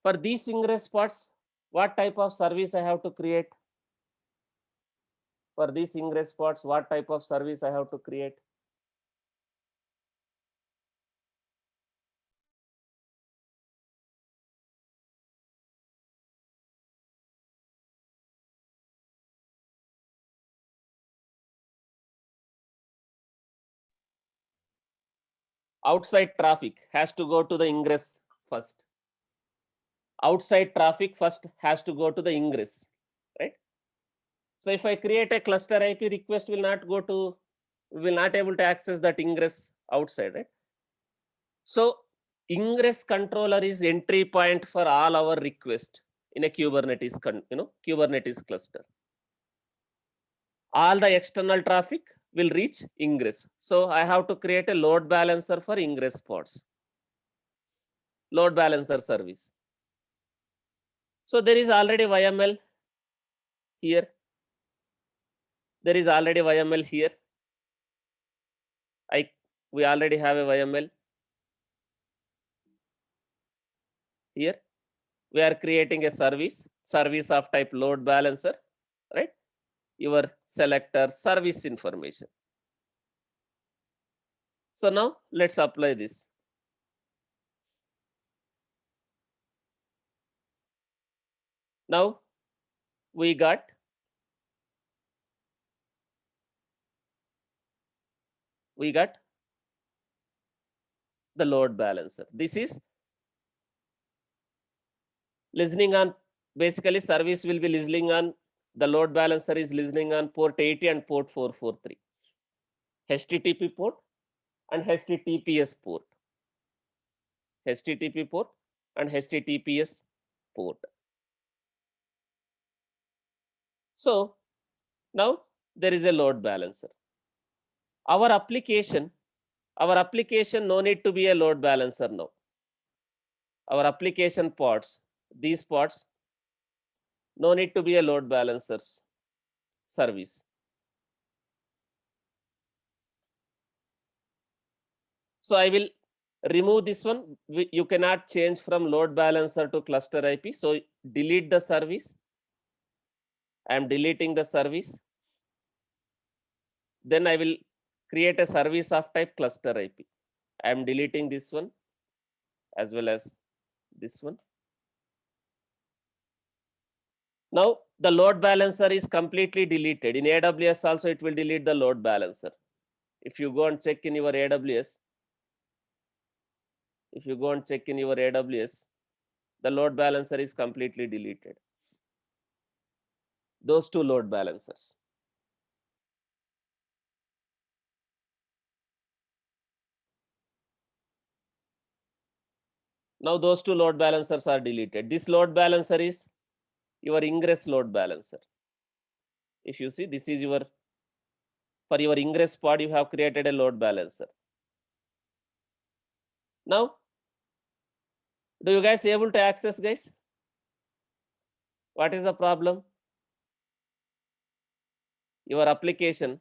For these Ingress pods, what type of service I have to create? For these Ingress pods, what type of service I have to create? Outside traffic has to go to the Ingress first. Outside traffic first has to go to the Ingress, right? So if I create a cluster IP, request will not go to, will not able to access that Ingress outside, right? So Ingress controller is entry point for all our request in a Kubernetes, Kubernetes cluster. All the external traffic will reach Ingress. So I have to create a load balancer for Ingress pods. Load balancer service. So there is already YML here. There is already YML here. We already have a YML here. We are creating a service of type load balancer, right? Your selector service information. So now let's apply this. Now we got the load balancer. This is listening on, basically service will be listening on, the load balancer is listening on port 80 and port 443, HTTP port and HTTPS port, HTTP port and HTTPS port. So now there is a load balancer. Our application no need to be a load balancer now. Our application pods, these pods, no need to be a load balancers service. So I will remove this one. You cannot change from load balancer to cluster IP. So delete the service. I am deleting the service. Then I will create a service of type cluster IP. I am deleting this one as well as this one. Now the load balancer is completely deleted. In AWS also it will delete the load balancer. If you go and check in your AWS, the load balancer is completely deleted. Those two load balancers. Now those two load balancers are deleted. This load balancer is your Ingress load balancer. If you see, this is your, for your Ingress pod, you have created a load balancer. Now, do you guys able to access, guys? What is the problem? Your application,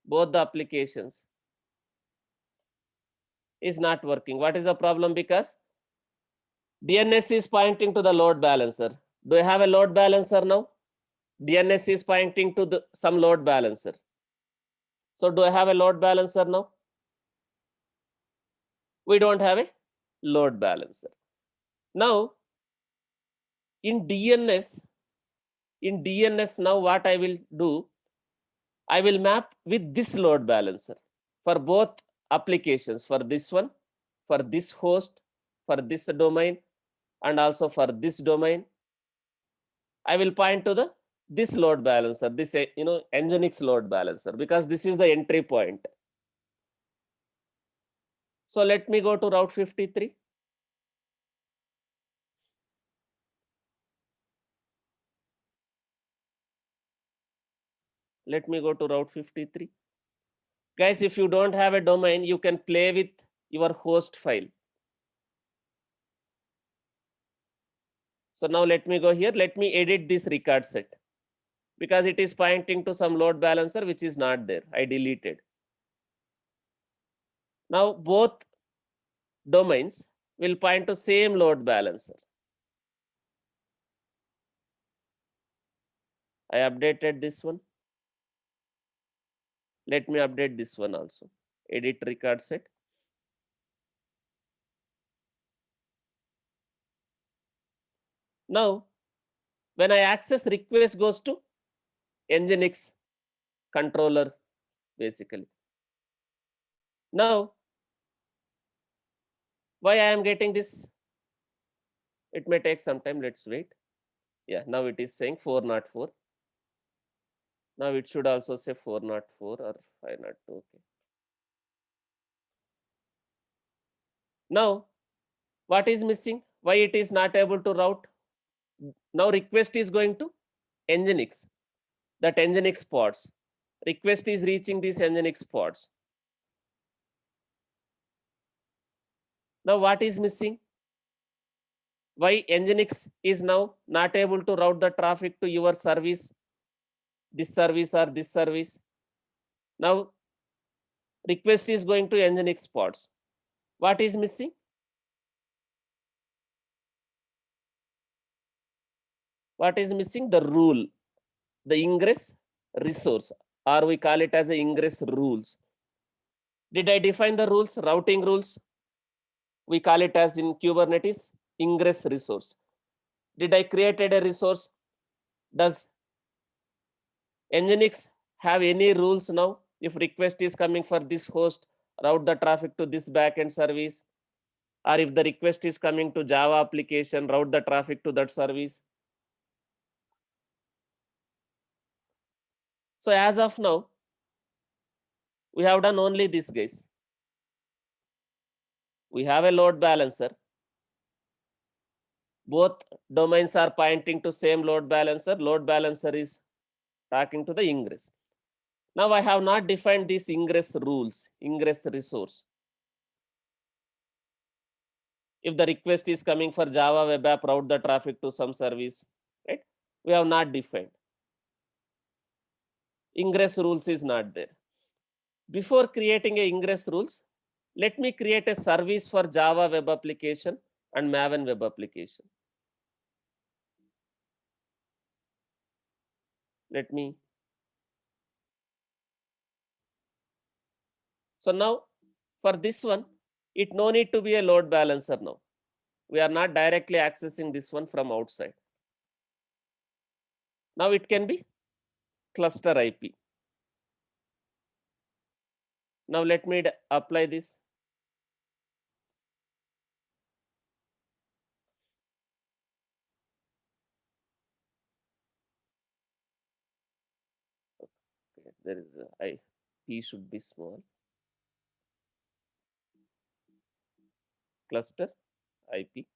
both the applications is not working. What is the problem? Because DNS is pointing to the load balancer. Do you have a load balancer now? DNS is pointing to some load balancer. So do I have a load balancer now? We don't have a load balancer. Now, in DNS now what I will do, I will map with this load balancer for both applications, for this one, for this host, for this domain, and also for this domain. I will point to this load balancer, this Nginx load balancer, because this is the entry point. So let me go to Route 53. Let me go to Route 53. Guys, if you don't have a domain, you can play with your host file. So now let me go here. Let me edit this record set because it is pointing to some load balancer which is not there. I deleted. Now both domains will point to same load balancer. I updated this one. Let me update this one also. Edit record set. Now, when I access, request goes to Nginx controller, basically. Now, why I am getting this? It may take some time. Let's wait. Yeah, now it is saying 404. Now it should also say 404 or 502. Okay. Now, what is missing? Why it is not able to route? Now request is going to Nginx, that Nginx pods. Request is reaching these Nginx pods. Now what is missing? Why Nginx is now not able to route the traffic to your service, this service or this service? Now Request is going to Nginx pods. What is missing? What is missing? The rule, the ingress resource, or we call it as a ingress rules. Did I define the rules, routing rules? We call it as in Kubernetes ingress resource. Did I created a resource? Does Nginx have any rules now? If request is coming for this host, route the traffic to this backend service, or if the request is coming to Java application, route the traffic to that service. So as of now, we have done only this, guys. We have a load balancer. Both domains are pointing to same load balancer. Load balancer is talking to the ingress. Now I have not defined these ingress rules, ingress resource. If the request is coming for Java web app, route the traffic to some service, right? We have not defined. Ingress rules is not there. Before creating a ingress rules, let me create a service for Java web application and Maven web application. Let me. So now for this one, it no need to be a load balancer now. We are not directly accessing this one from outside. Now it can be cluster IP. Now let me apply this. Okay, there is a IP should be small. Cluster IP.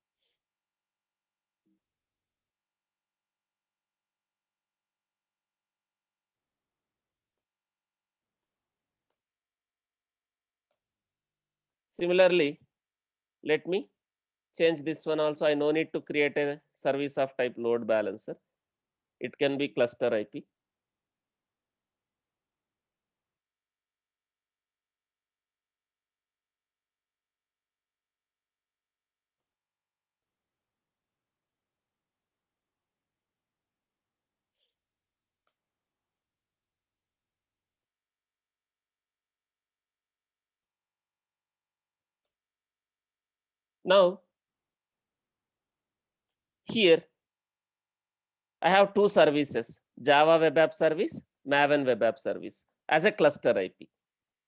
Similarly, let me change this one also. I no need to create a service of type load balancer. It can be cluster IP. Now, here I have two services, Java web app service, Maven web app service as a cluster IP.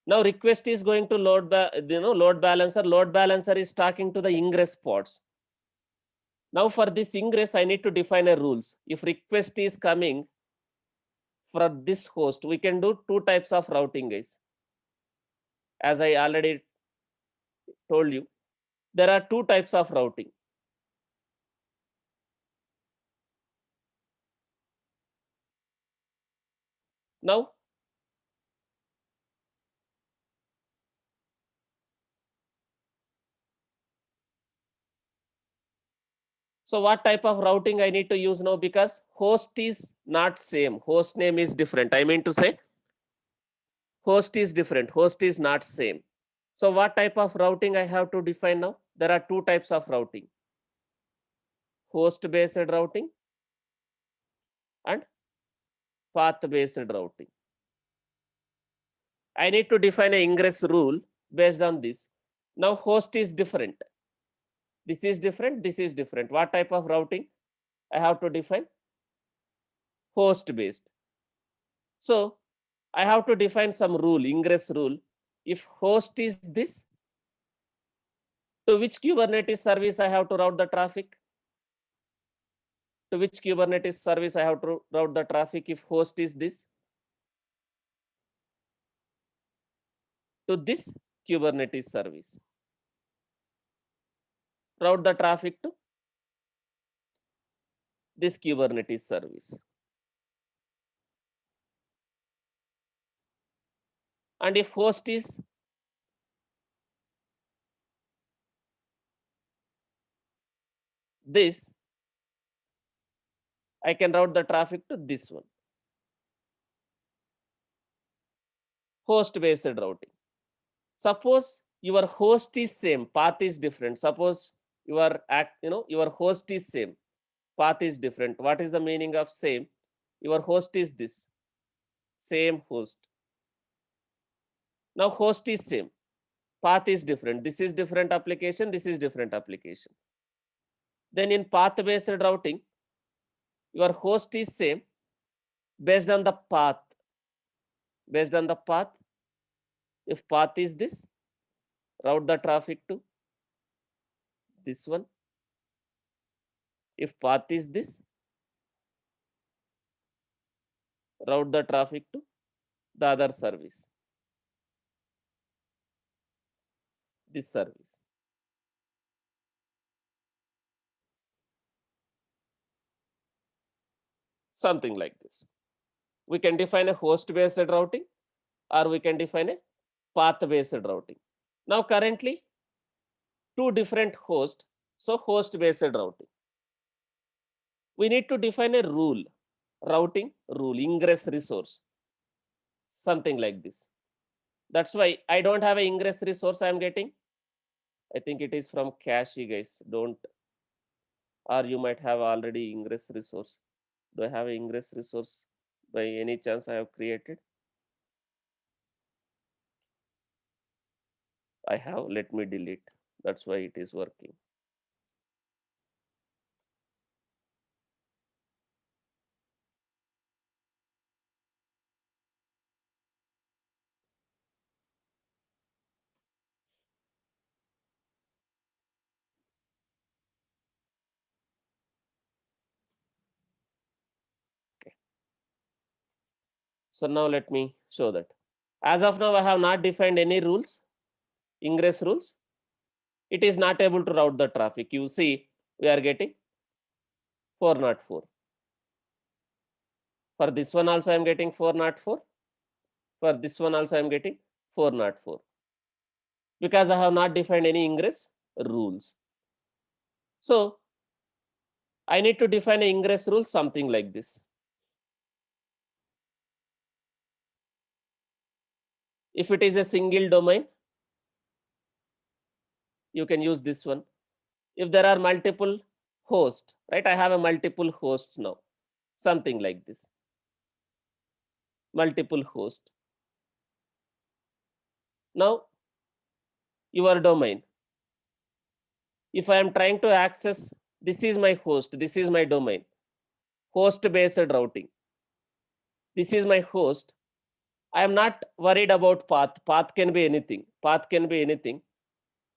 Now request is going to load, load balancer. Load balancer is talking to the ingress pods. Now for this ingress, I need to define a rules. If request is coming for this host, we can do two types of routing, guys. As I already told you, there are two types of routing. Now, so what type of routing I need to use now, because host is not same. Host name is different. I mean to say host is different. Host is not same. So what type of routing I have to define now? There are two types of routing. Host based routing and path based routing. I need to define an ingress rule based on this. Now host is different. This is different. This is different. What type of routing I have to define? Host based. So I have to define some rule, ingress rule. If host is this, to which Kubernetes service I have to route the traffic? To which Kubernetes service I have to route the traffic if host is this? To this Kubernetes service. Route the traffic to this Kubernetes service. And if host is this, I can route the traffic to this one. Host based routing. Suppose your host is same, path is different. Suppose your your host is same, path is different. What is the meaning of same? Your host is this, same host. Now host is same, path is different. This is different application, this is different application. Then in path-based routing, your host is same based on the path. Based on the path, if path is this, route the traffic to this one. If path is this, route the traffic to the other service, this service. Something like this. We can define a host-based routing or we can define a path-based routing. Now currently, two different hosts, so host-based routing. We need to define a rule, routing rule, ingress resource, something like this. That's why I don't have an ingress resource I am getting. I think it is from cache, guys. Don't, or you might have already ingress resource. Do I have an ingress resource by any chance I have created? I have, let me delete. That's why it is working. Okay. So now let me show that. As of now, I have not defined any rules, ingress rules. It is not able to route the traffic. You see, we are getting 404. For this one also I am getting 404. For this one also I am getting 404. Because I have not defined any ingress rules. So I need to define an ingress rule something like this. If it is a single domain, you can use this one. If there are multiple hosts, right? I have a multiple hosts now, something like this. Multiple host. Now, your domain. If I am trying to access, this is my host, this is my domain, host-based routing. This is my host. I am not worried about path. Path can be anything. Path can be anything.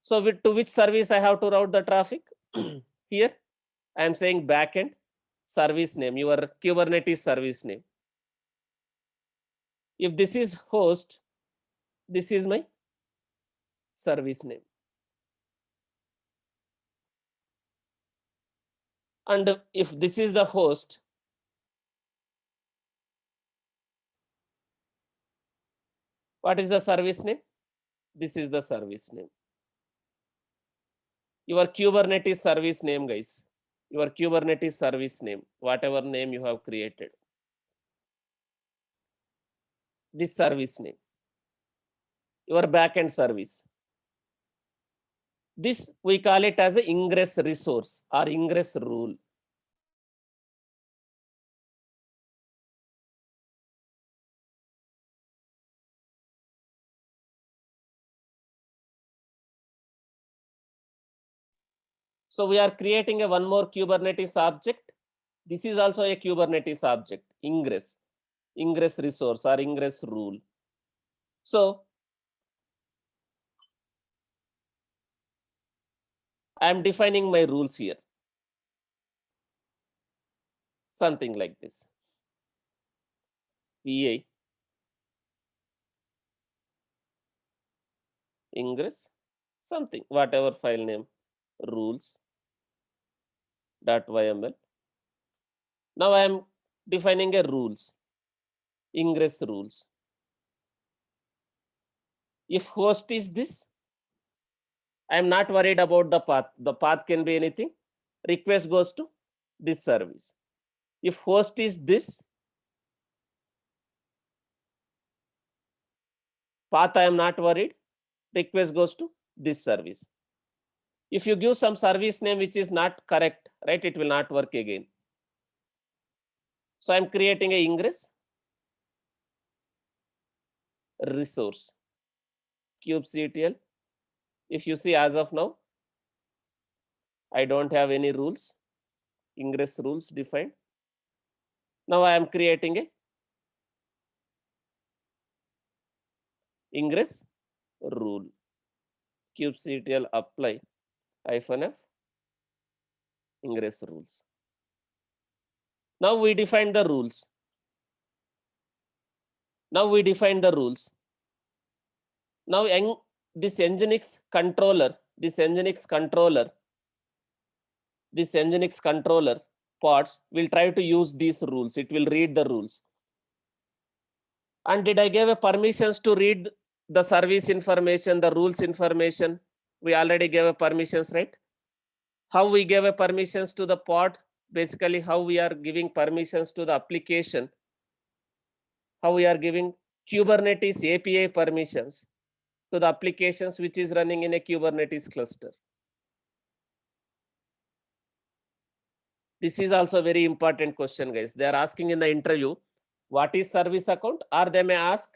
So to which service I have to route the traffic? Here, I am saying backend service name, your Kubernetes service name. If this is host, this is my service name. And if this is the host, what is the service name? This is the service name. Your Kubernetes service name, guys. Your Kubernetes service name, whatever name you have created. This service name, your backend service. This we call it as an ingress resource or ingress rule. So we are creating a one more Kubernetes object. This is also a Kubernetes object, ingress resource or ingress rule. So I am defining my rules here. Something like this. VA ingress, something, whatever file name, rules.yml. Now I am defining a rules, ingress rules. If host is this, I am not worried about the path. The path can be anything. Request goes to this service. If host is this, path I am not worried. request goes to this service. If you give some service name which is not correct, right, it will not work again. So I'm creating a ingress resource kubectl. If you see, as of now, I don't have any rules, ingress rules defined. Now I am creating a ingress rule kubectl apply -f ingress rules. Now we define the rules. Now this Nginx controller, this Nginx controller pods will try to use these rules. It will read the rules. And did I give a permissions to read the service information, the rules information? We already gave a permissions, right? How we gave a permissions to the pod? Basically, how we are giving permissions to the application, how we are giving Kubernetes API permissions to the applications which is running in a Kubernetes cluster. This is also a very important question, guys. They are asking in the interview, what is service account? Or they may ask,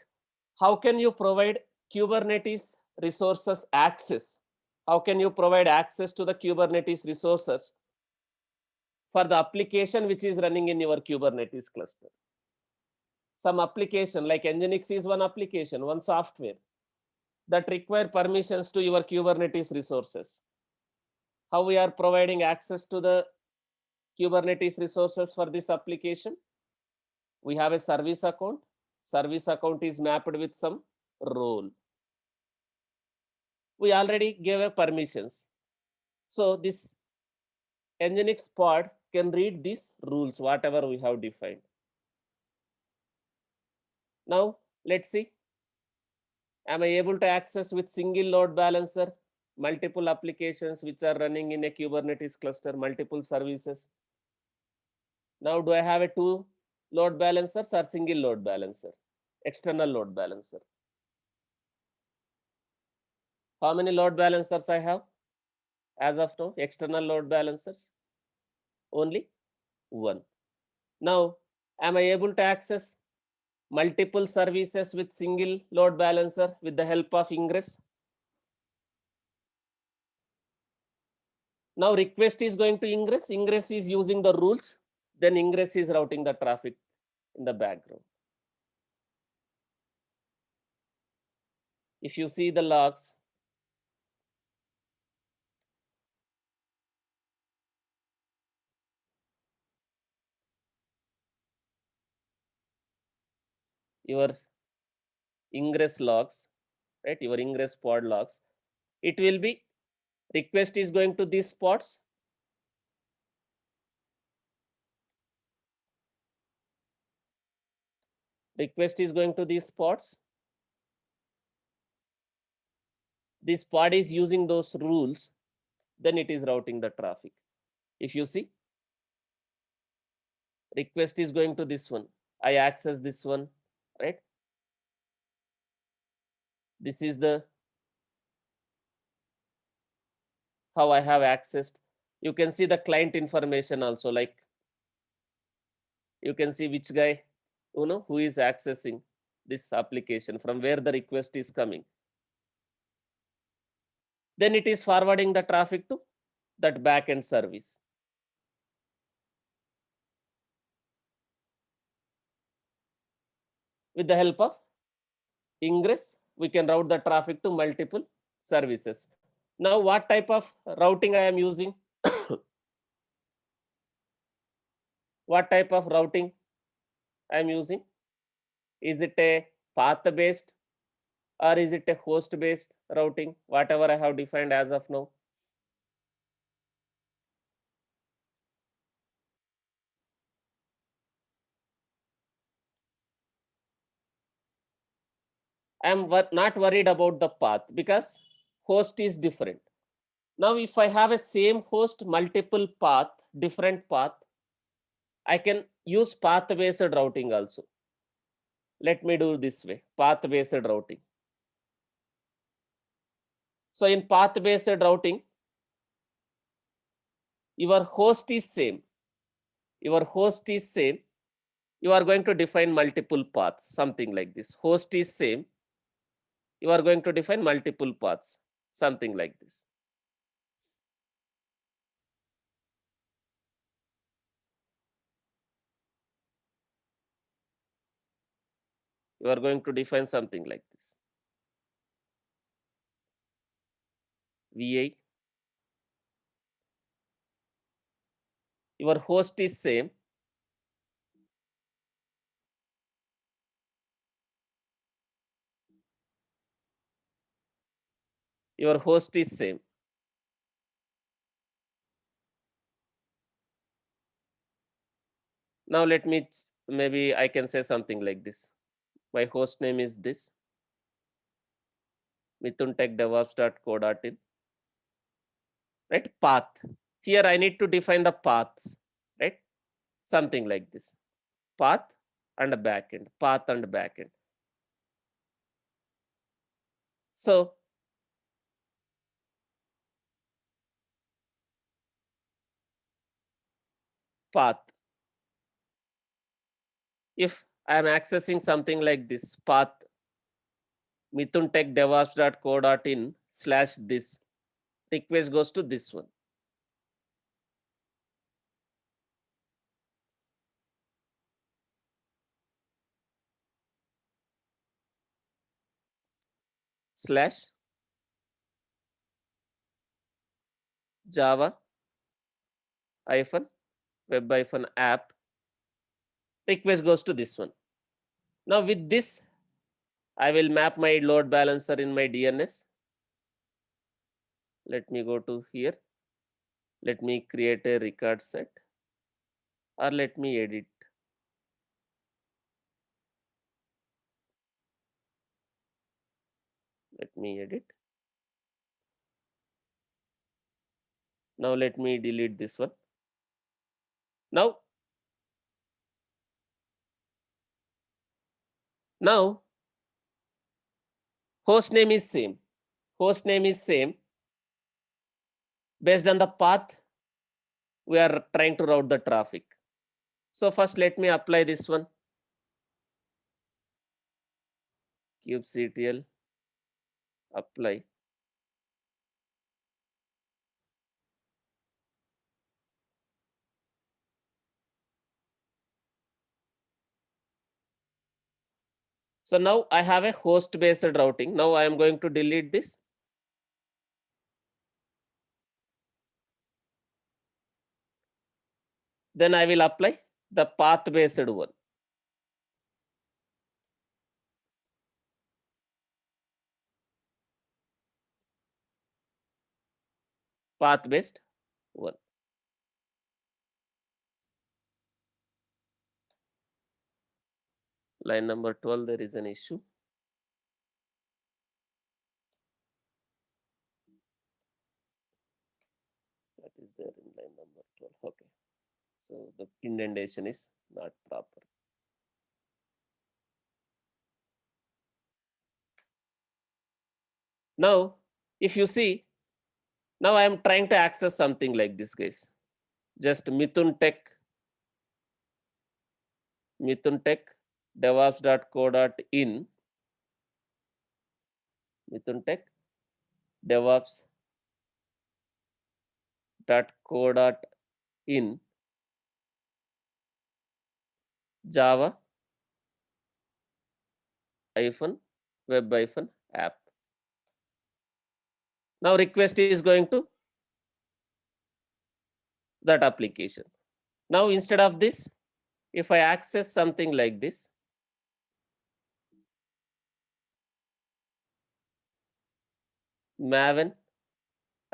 how can you provide Kubernetes resources access? How can you provide access to the Kubernetes resources for the application which is running in your Kubernetes cluster? Some application like Nginx is one application, one software that require permissions to your Kubernetes resources. How we are providing access to the Kubernetes resources for this application? We have a service account. Service account is mapped with some role. We already gave a permissions. So this Nginx pod can read these rules, whatever we have defined. Now let's see. Am I able to access with single load balancer multiple applications which are running in a Kubernetes cluster, multiple services? Now, do I have a two load balancers or single load balancer, external load balancer? How many load balancers I have as of now? External load balancers, only one. Now, am I able to access multiple services with single load balancer with the help of ingress? Now request is going to ingress. Ingress is using the rules. Then ingress is routing the traffic in the background. If you see the logs, your ingress logs, right? Your ingress pod logs, it will be request is going to these pods. Request is going to these pods. This pod is using those rules, then it is routing the traffic. If you see, request is going to this one. I access this one, right? This is the how I have accessed. You can see the client information also, like you can see which guy, who is accessing this application, from where the request is coming. Then it is forwarding the traffic to that backend service. With the help of ingress, we can route the traffic to multiple services. Now, what type of routing I am using? What type of routing I am using? Is it a path-based or is it a host-based routing? Whatever I have defined as of now. I am not worried about the path because host is different. Now, if I have a same host, multiple path, different path, I can use path-based routing also. Let me do this way, path-based routing. So in path-based routing, your host is same. Your host is same. You are going to define multiple paths, something like this. Host is same. You are going to define multiple paths, something like this. You are going to define something like this. VI. Your host is same. Your host is same. Now let me, maybe I can say something like this. My host name is this, mithuntechdevops.co.in, right? Path. Here I need to define the paths, right? Something like this. Path and a backend, path and backend. So path. If I am accessing something like this, path mithuntechdevops.co.in/this, request goes to this one. Slash Java hyphen web hyphen app, request goes to this one. Now with this, I will map my load balancer in my DNS. Let me go to here. Let me create a record set, or let me edit. Let me edit. Now let me delete this one. Now host name is same. Host name is same. Based on the path, we are trying to route the traffic. So first let me apply this one. kubectl apply. So now I have a host based routing. Now I am going to delete this. Then I will apply the path based one. Path based one. Line number 12, there is an issue. That is there in line number 12. Okay. So the indentation is not proper. Now, if you see, now I am trying to access something like this, guys. Just mithuntech devops.co.in, mithuntech devops.co.in, Java hyphen web hyphen app. Now request is going to that application. Now instead of this, if I access something like this, maven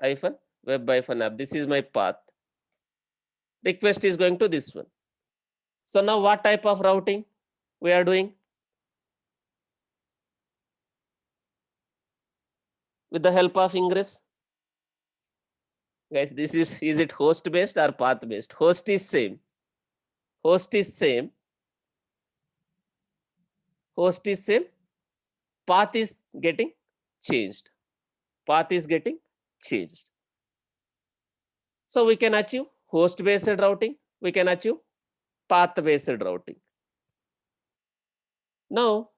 hyphen web hyphen app, this is my path. Request is going to this one. So now what type of routing we are doing? With the help of Ingress. Guys, this is it host based or path based? Host is same. Host is same. Host is same. Path is getting changed. path is getting changed. So we can achieve host-based routing, we can achieve path-based routing. Now,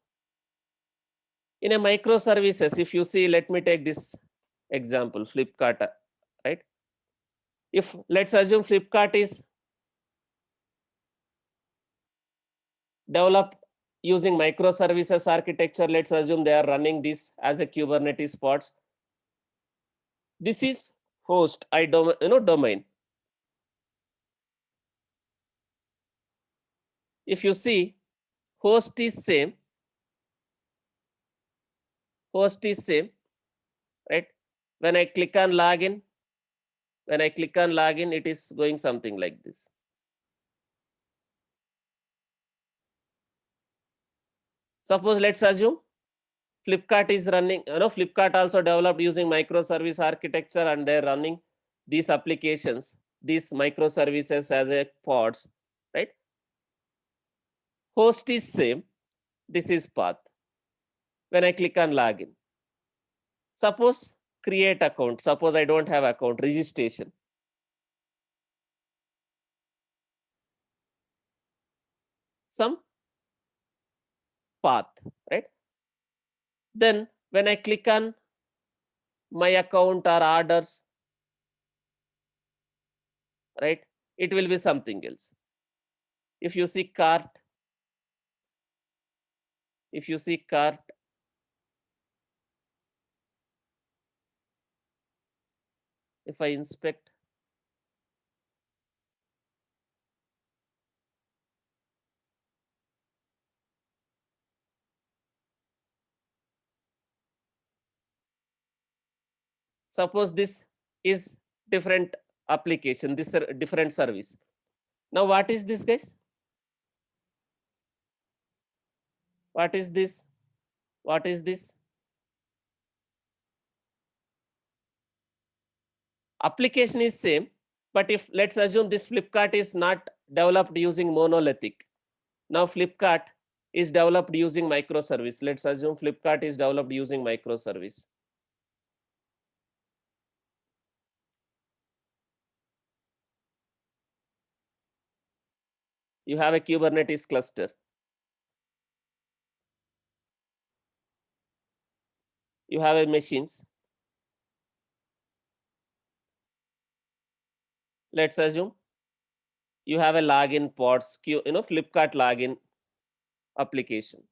in a microservices, if you see, let me take this example, Flipkart, right? If let's assume Flipkart is developed using microservices architecture, let's assume they are running this as a Kubernetes pods. This is host, domain. If you see, host is same, right? When I click on login, it is going something like this. Suppose let's assume Flipkart is running, Flipkart also developed using microservice architecture and they're running these applications, these microservices as a pods, right? Host is same, this is path. When I click on login, suppose create account, suppose I don't have account, registration. Some path, right? Then when I click on my account or orders, right, it will be something else. If you see cart, if I inspect, suppose this is different application, this is different service. Now what is this, guys? What is this? What is this? Application is same, but if let's assume this Flipkart is not developed using monolithic. Now Flipkart is developed using microservice. Let's assume Flipkart is developed using microservice. You have a Kubernetes cluster. You have a machines. Let's assume you have a login pods, Flipkart login application.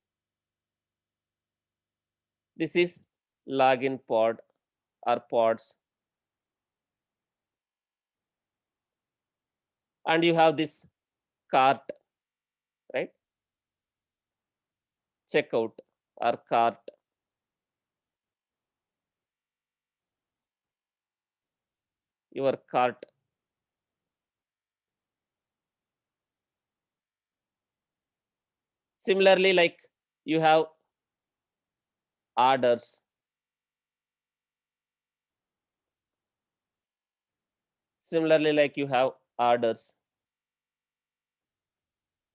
This is login pod or pods. And you have this cart, right? Checkout or cart. Your cart. Similarly, like you have orders. Similarly, like you have orders,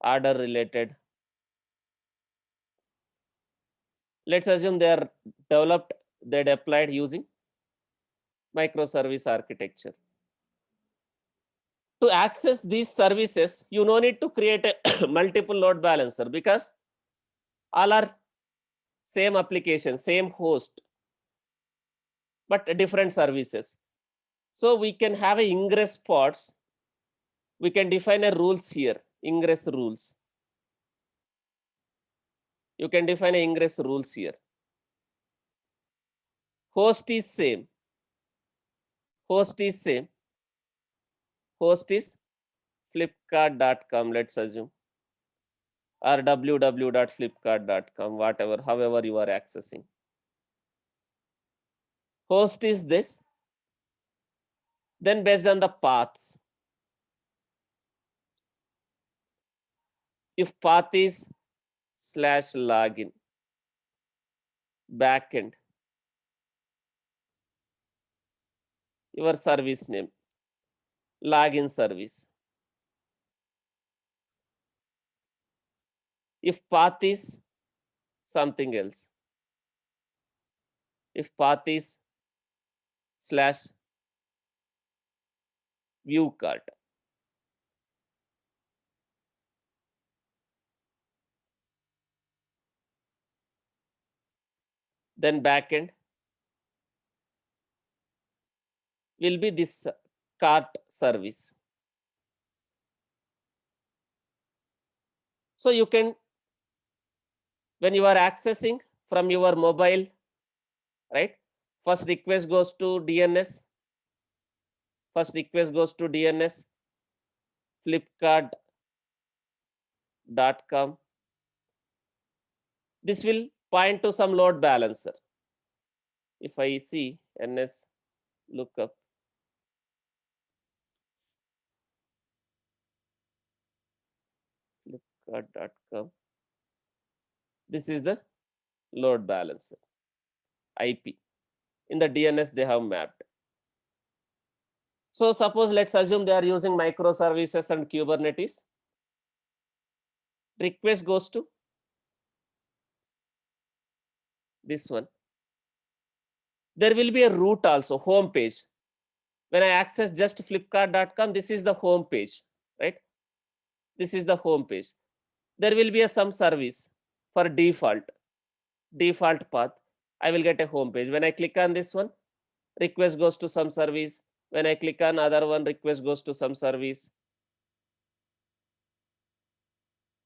order related. Let's assume they are developed, they deployed using microservice architecture. To access these services, you no need to create a multiple load balancer because all are same application, same host, but different services. So we can have a ingress pods. We can define a rules here, ingress rules. You can define a ingress rules here. Host is same. Host is same. Host is flipkart.com, let's assume, or www.flipkart.com, whatever, however you are accessing. Host is this. Then based on the paths, if path is /login, backend, your service name, login service. If path is something else, if path is slash view cart. Then backend will be this cart service. So you can, when you are accessing from your mobile, right? First request goes to DNS. First request goes to DNS flipkart.com. This will point to some load balancer. If I see ns lookup, flipkart.com, this is the load balancer IP. In the DNS they have mapped. So suppose let's assume they are using microservices and Kubernetes. Request goes to this one. There will be a root also, home page. When I access just flipkart.com, this is the home page, right? This is the home page. There will be some service for default path. I will get a home page. When I click on this one, request goes to some service. When I click on other one, request goes to some service.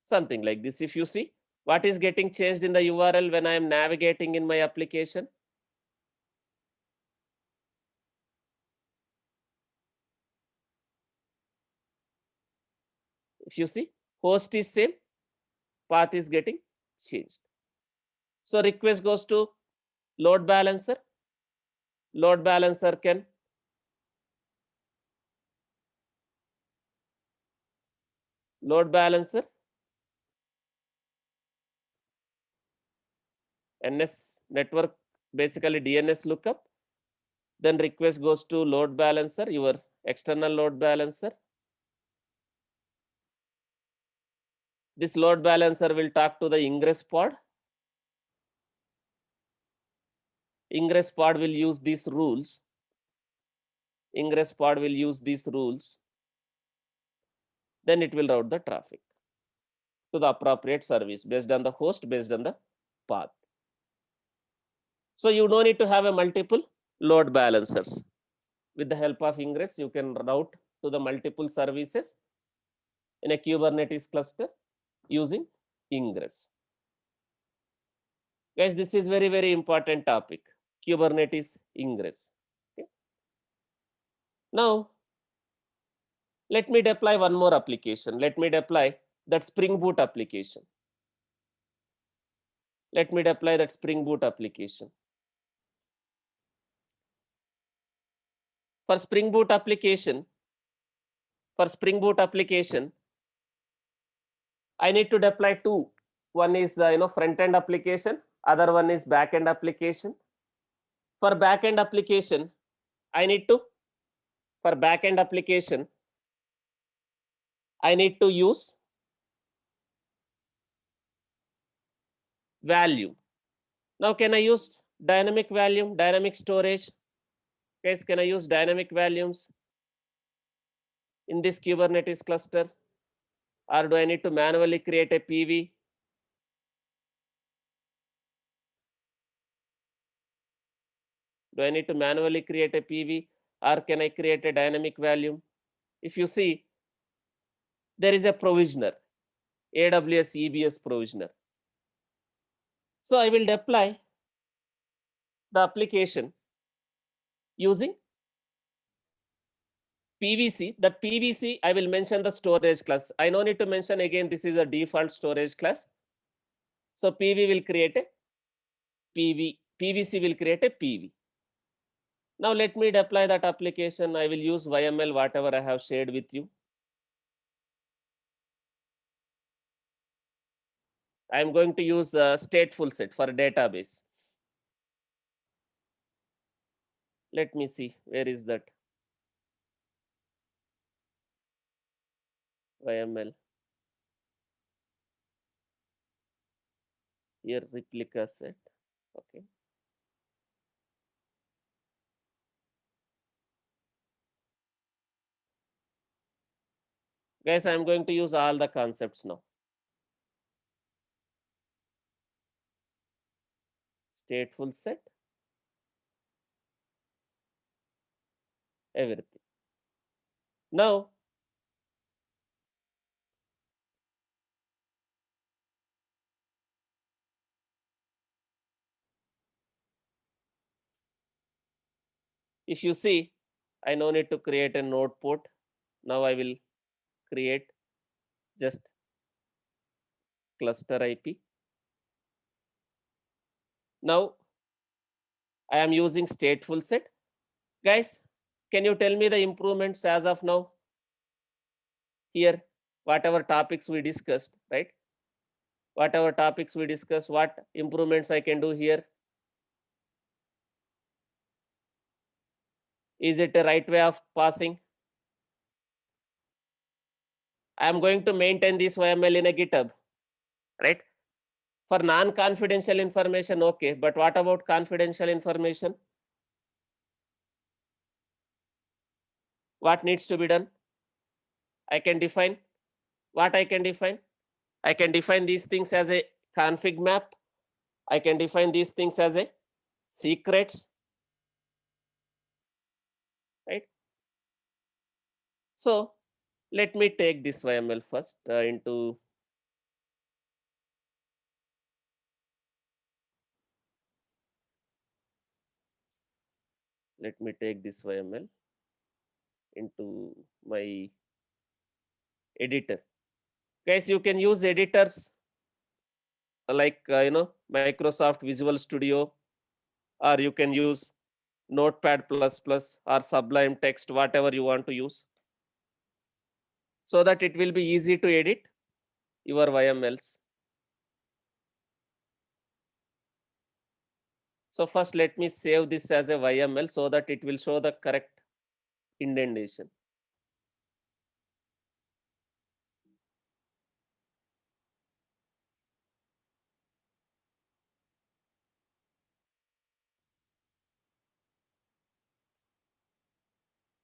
Something like this. If you see what is getting changed in the URL when I am navigating in my application. If you see, host is same, path is getting changed. So request goes to load balancer. Load balancer can load balancer ns network, basically DNS lookup. Then request goes to load balancer, your external load balancer. This load balancer will talk to the Ingress pod. Ingress pod will use these rules. Ingress pod will use these rules. Then it will route the traffic to the appropriate service based on the host, based on the path. So you don't need to have a multiple load balancers. With the help of Ingress, you can route to the multiple services in a Kubernetes cluster using Ingress. Guys, this is very, very important topic, Kubernetes Ingress. Okay. Now, let me deploy one more application. Let me deploy that Spring Boot application. Let me deploy that Spring Boot application. For Spring Boot application, I need to deploy two. One is front-end application, other one is back-end application. For back-end application, I need to use value. Now, can I use dynamic volume, dynamic storage? Guys, can I use dynamic volumes in this Kubernetes cluster? Or do I need to manually create a PV? Do I need to manually create a PV, or can I create a dynamic volume? If you see, there is a provisioner, AWS EBS provisioner. So I will deploy the application using PVC. That PVC, I will mention the storage class. I no need to mention again, this is a default storage class. So PV will create a PV, PVC will create a PV. Now let me deploy that application. I will use YML, whatever I have shared with you. I am going to use a stateful set for a database. Let me see, where is that YML? Here, replica set. Okay. Guys, I'm going to use all the concepts now. Stateful set, everything. Now, if you see, I no need to create a node port. Now I will create just cluster IP. Now I am using stateful set. Guys, can you tell me the improvements as of now? Here, whatever topics we discussed, right? Whatever topics we discussed, what improvements I can do here? Is it a right way of passing? I am going to maintain this YML in a GitHub, right? For non-confidential information, okay. But what about confidential information? What needs to be done? I can define. What I can define? I can define these things as a config map. I can define these things as a secrets, right? So let me take this YML first into let me take this YML into my editor. Guys, you can use editors like Microsoft Visual Studio, or you can use Notepad++ or Sublime Text, whatever you want to use, so that it will be easy to edit your YMLs. So first let me save this as a YML so that it will show the correct indentation.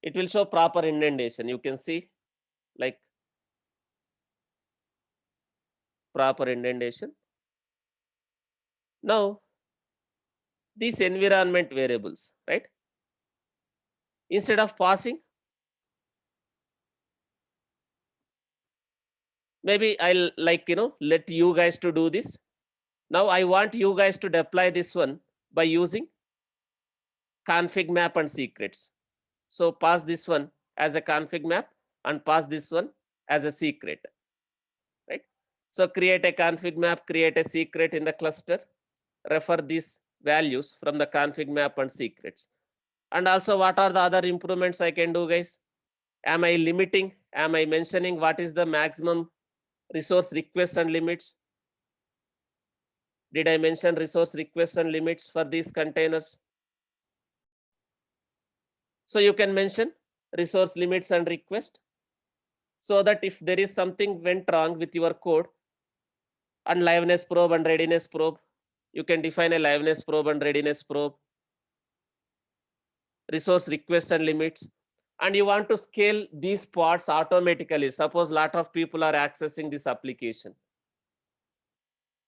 It will show proper indentation. You can see like proper indentation. Now these environment variables, right? Instead of passing, maybe I'll let you guys to do this. Now I want you guys to deploy this one by using config map and secrets. So pass this one as a config map and pass this one as a secret, right? So create a config map, create a secret in the cluster, refer these values from the config map and secrets. And also, what are the other improvements I can do, guys? Am I limiting? Am I mentioning what is the maximum resource requests and limits? Did I mention resource requests and limits for these containers? So you can mention resource limits and request, so that if there is something went wrong with your code and liveness probe and readiness probe, you can define a liveness probe and readiness probe, resource requests and limits, and you want to scale these pods automatically. Suppose a lot of people are accessing this application.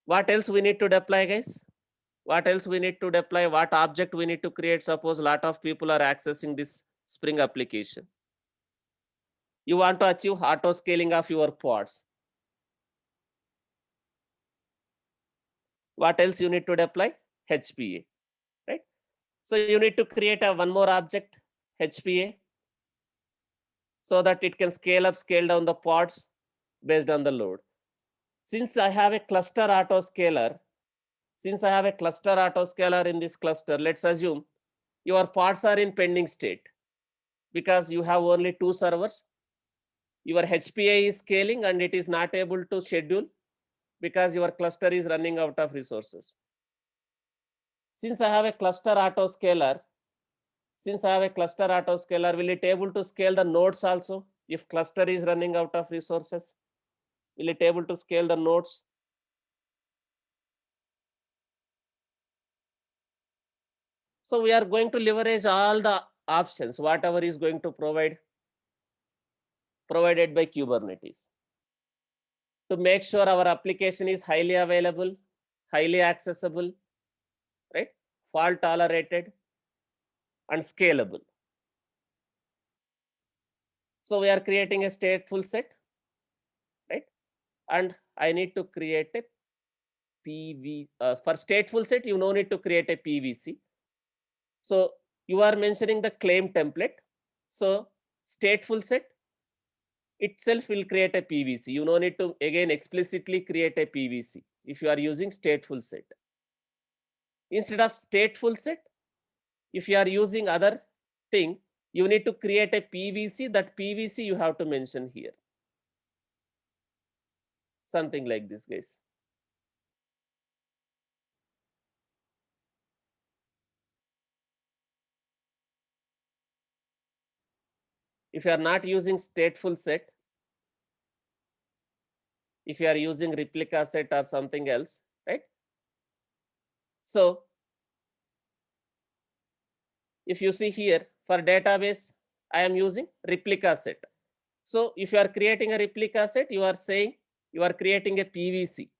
What else we need to deploy, guys? What else we need to deploy? What object we need to create? Suppose a lot of people are accessing this Spring application. You want to achieve auto scaling of your pods. What else you need to deploy? HPA, right? So you need to create a one more object, HPA, so that it can scale up, scale down the pods based on the load. Since I have a cluster autoscaler, in this cluster, let's assume your pods are in pending state because you have only 2 servers. Your HPA is scaling and it is not able to schedule because your cluster is running out of resources. Since I have a cluster autoscaler, will it able to scale the nodes also if cluster is running out of resources? Will it able to scale the nodes? So we are going to leverage all the options, whatever is going to provide provided by Kubernetes to make sure our application is highly available, highly accessible, right? Fault tolerated and scalable. So we are creating a stateful set, right? And I need to create a PV. For stateful set, you no need to create a PVC. So you are mentioning the claim template. So stateful set itself will create a PVC. You no need to again explicitly create a PVC if you are using stateful set. Instead of stateful set, if you are using other thing, you need to create a PVC. That PVC you have to mention here. Something like this, guys. If you are not using stateful set, if you are using replica set or something else, right? So if you see here for database, I am using replica set. So if you are creating a replica set, you are saying you are creating a PVC,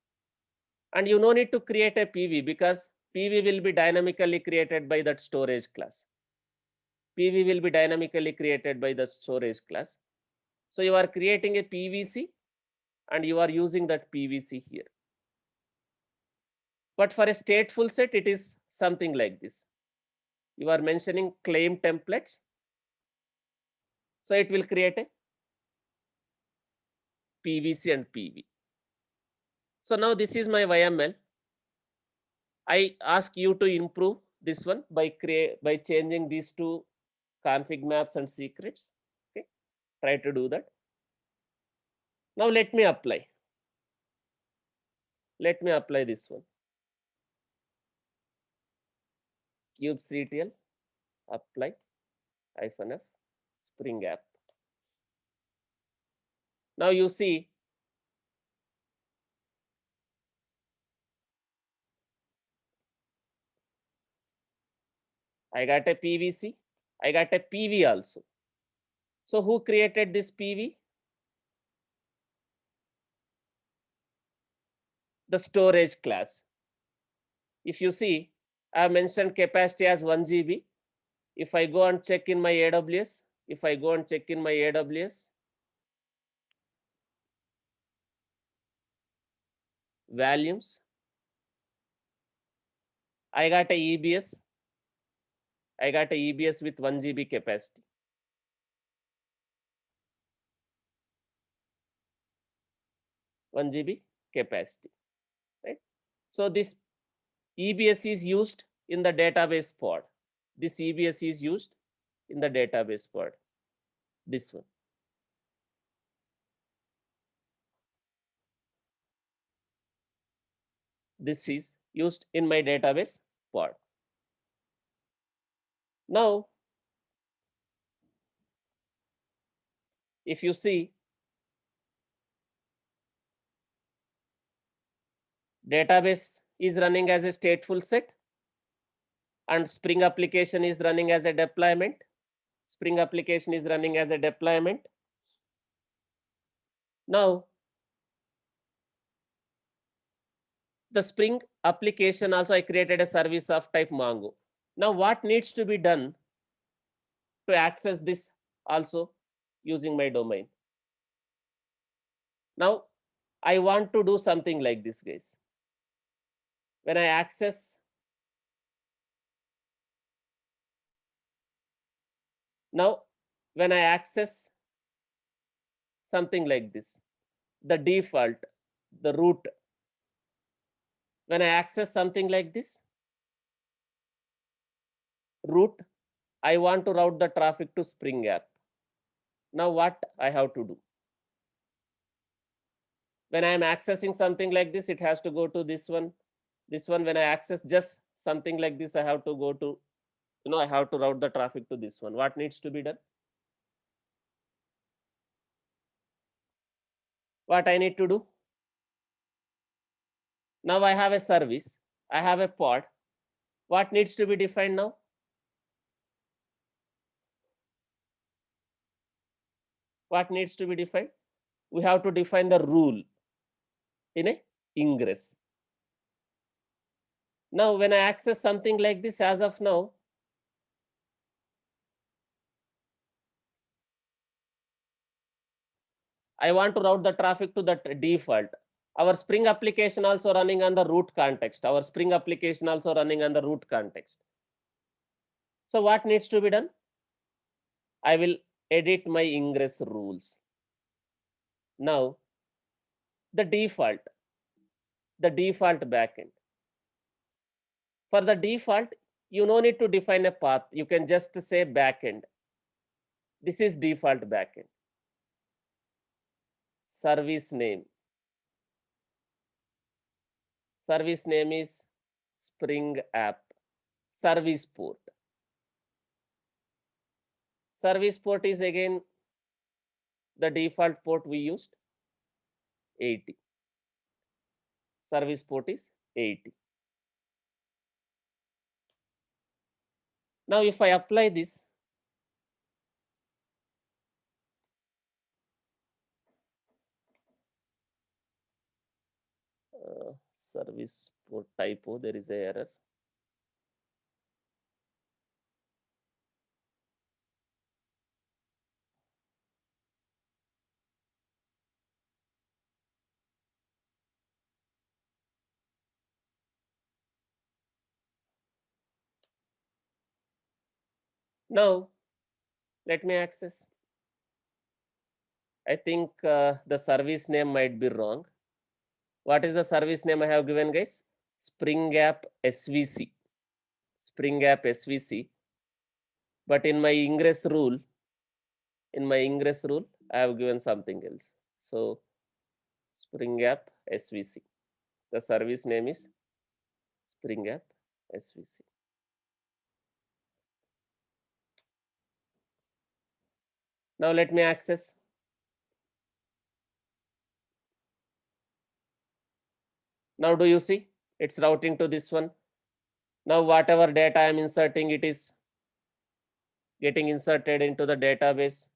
and you no need to create a PV because PV will be dynamically created by that storage class. PV will be dynamically created by the storage class. So you are creating a PVC and you are using that PVC here. But for a stateful set, it is something like this. You are mentioning claim templates. So it will create a PVC and PV. So now this is my YML. I ask you to improve this one by changing these two config maps and secrets. Okay, try to do that. Now let me apply. Let me apply this one. kubectl apply -f Spring app. Now you see I got a PVC, I got a PV also. So who created this PV? The storage class. If you see, I have mentioned capacity as 1 GB. If I go and check in my AWS, volumes, I got a EBS. I got a EBS with 1 GB capacity. One GB capacity, right? So this EBS is used in the database pod. This EBS is used in the database pod. This one. This is used in my database pod. Now, if you see, database is running as a stateful set and Spring application is running as a deployment. Spring application is running as a deployment. Now, the Spring application also I created a service of type Mongo. Now, what needs to be done to access this also using my domain? Now, I want to do something like this, guys. When I access, now when I access something like this, the default, the root, when I access something like this, root, I want to route the traffic to Spring app. Now what I have to do? When I am accessing something like this, it has to go to this one. This one, when I access just something like this, I have to go to, I have to route the traffic to this one. What needs to be done? What I need to do? Now I have a service, I have a pod. What needs to be defined now? What needs to be defined? We have to define the rule in a ingress. Now, when I access something like this, as of now, I want to route the traffic to that default. Our Spring application also running on the root context. Our Spring application also running on the root context. So what needs to be done? I will edit my ingress rules. Now, the default backend. For the default, you no need to define a path. You can just say backend. This is default backend. Service name. Service name is Spring app. Service port. Service port is again the default port we used, 80. Service port is 80. Now, if I apply this, service port typo, there is a error. Now, let me access. I think the service name might be wrong. What is the service name I have given, guys? Spring app SVC. Spring app SVC. But in my ingress rule, I have given something else. So, Spring app SVC. The service name is Spring app SVC. Now, let me access. Now, do you see? It's routing to this one. Now, whatever data I am inserting, it is getting inserted into the database.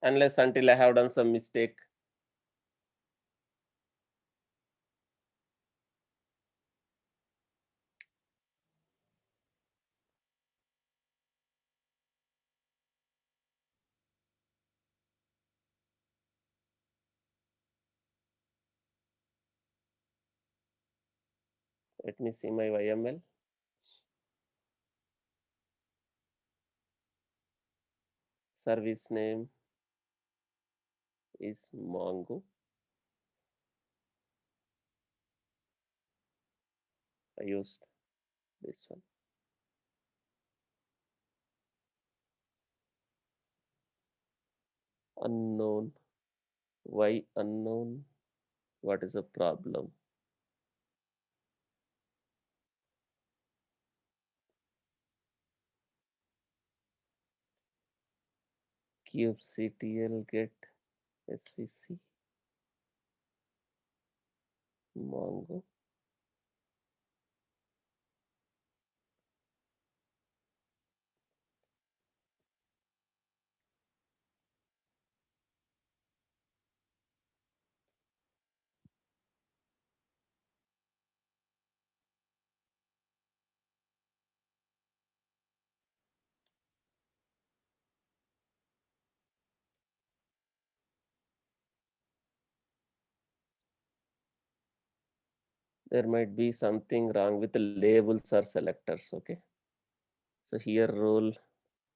Unless until I have done some mistake. Let me see my YML. Service name is Mongo. I used this one. Unknown. Why unknown? What is the problem? kubectl get svc Mongo. There might be something wrong with the labels or selectors. Okay. So here role,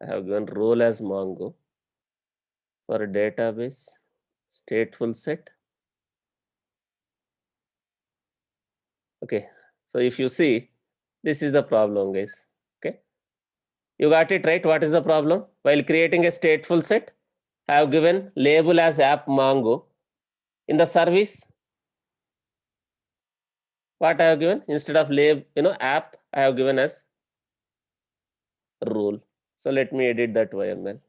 I have given role as Mongo. For database, stateful set. Okay. So if you see, this is the problem, guys. Okay. You got it right. What is the problem? While creating a stateful set, I have given label as app Mongo. In the service, what I have given instead of app, I have given as rule. So let me edit that YML.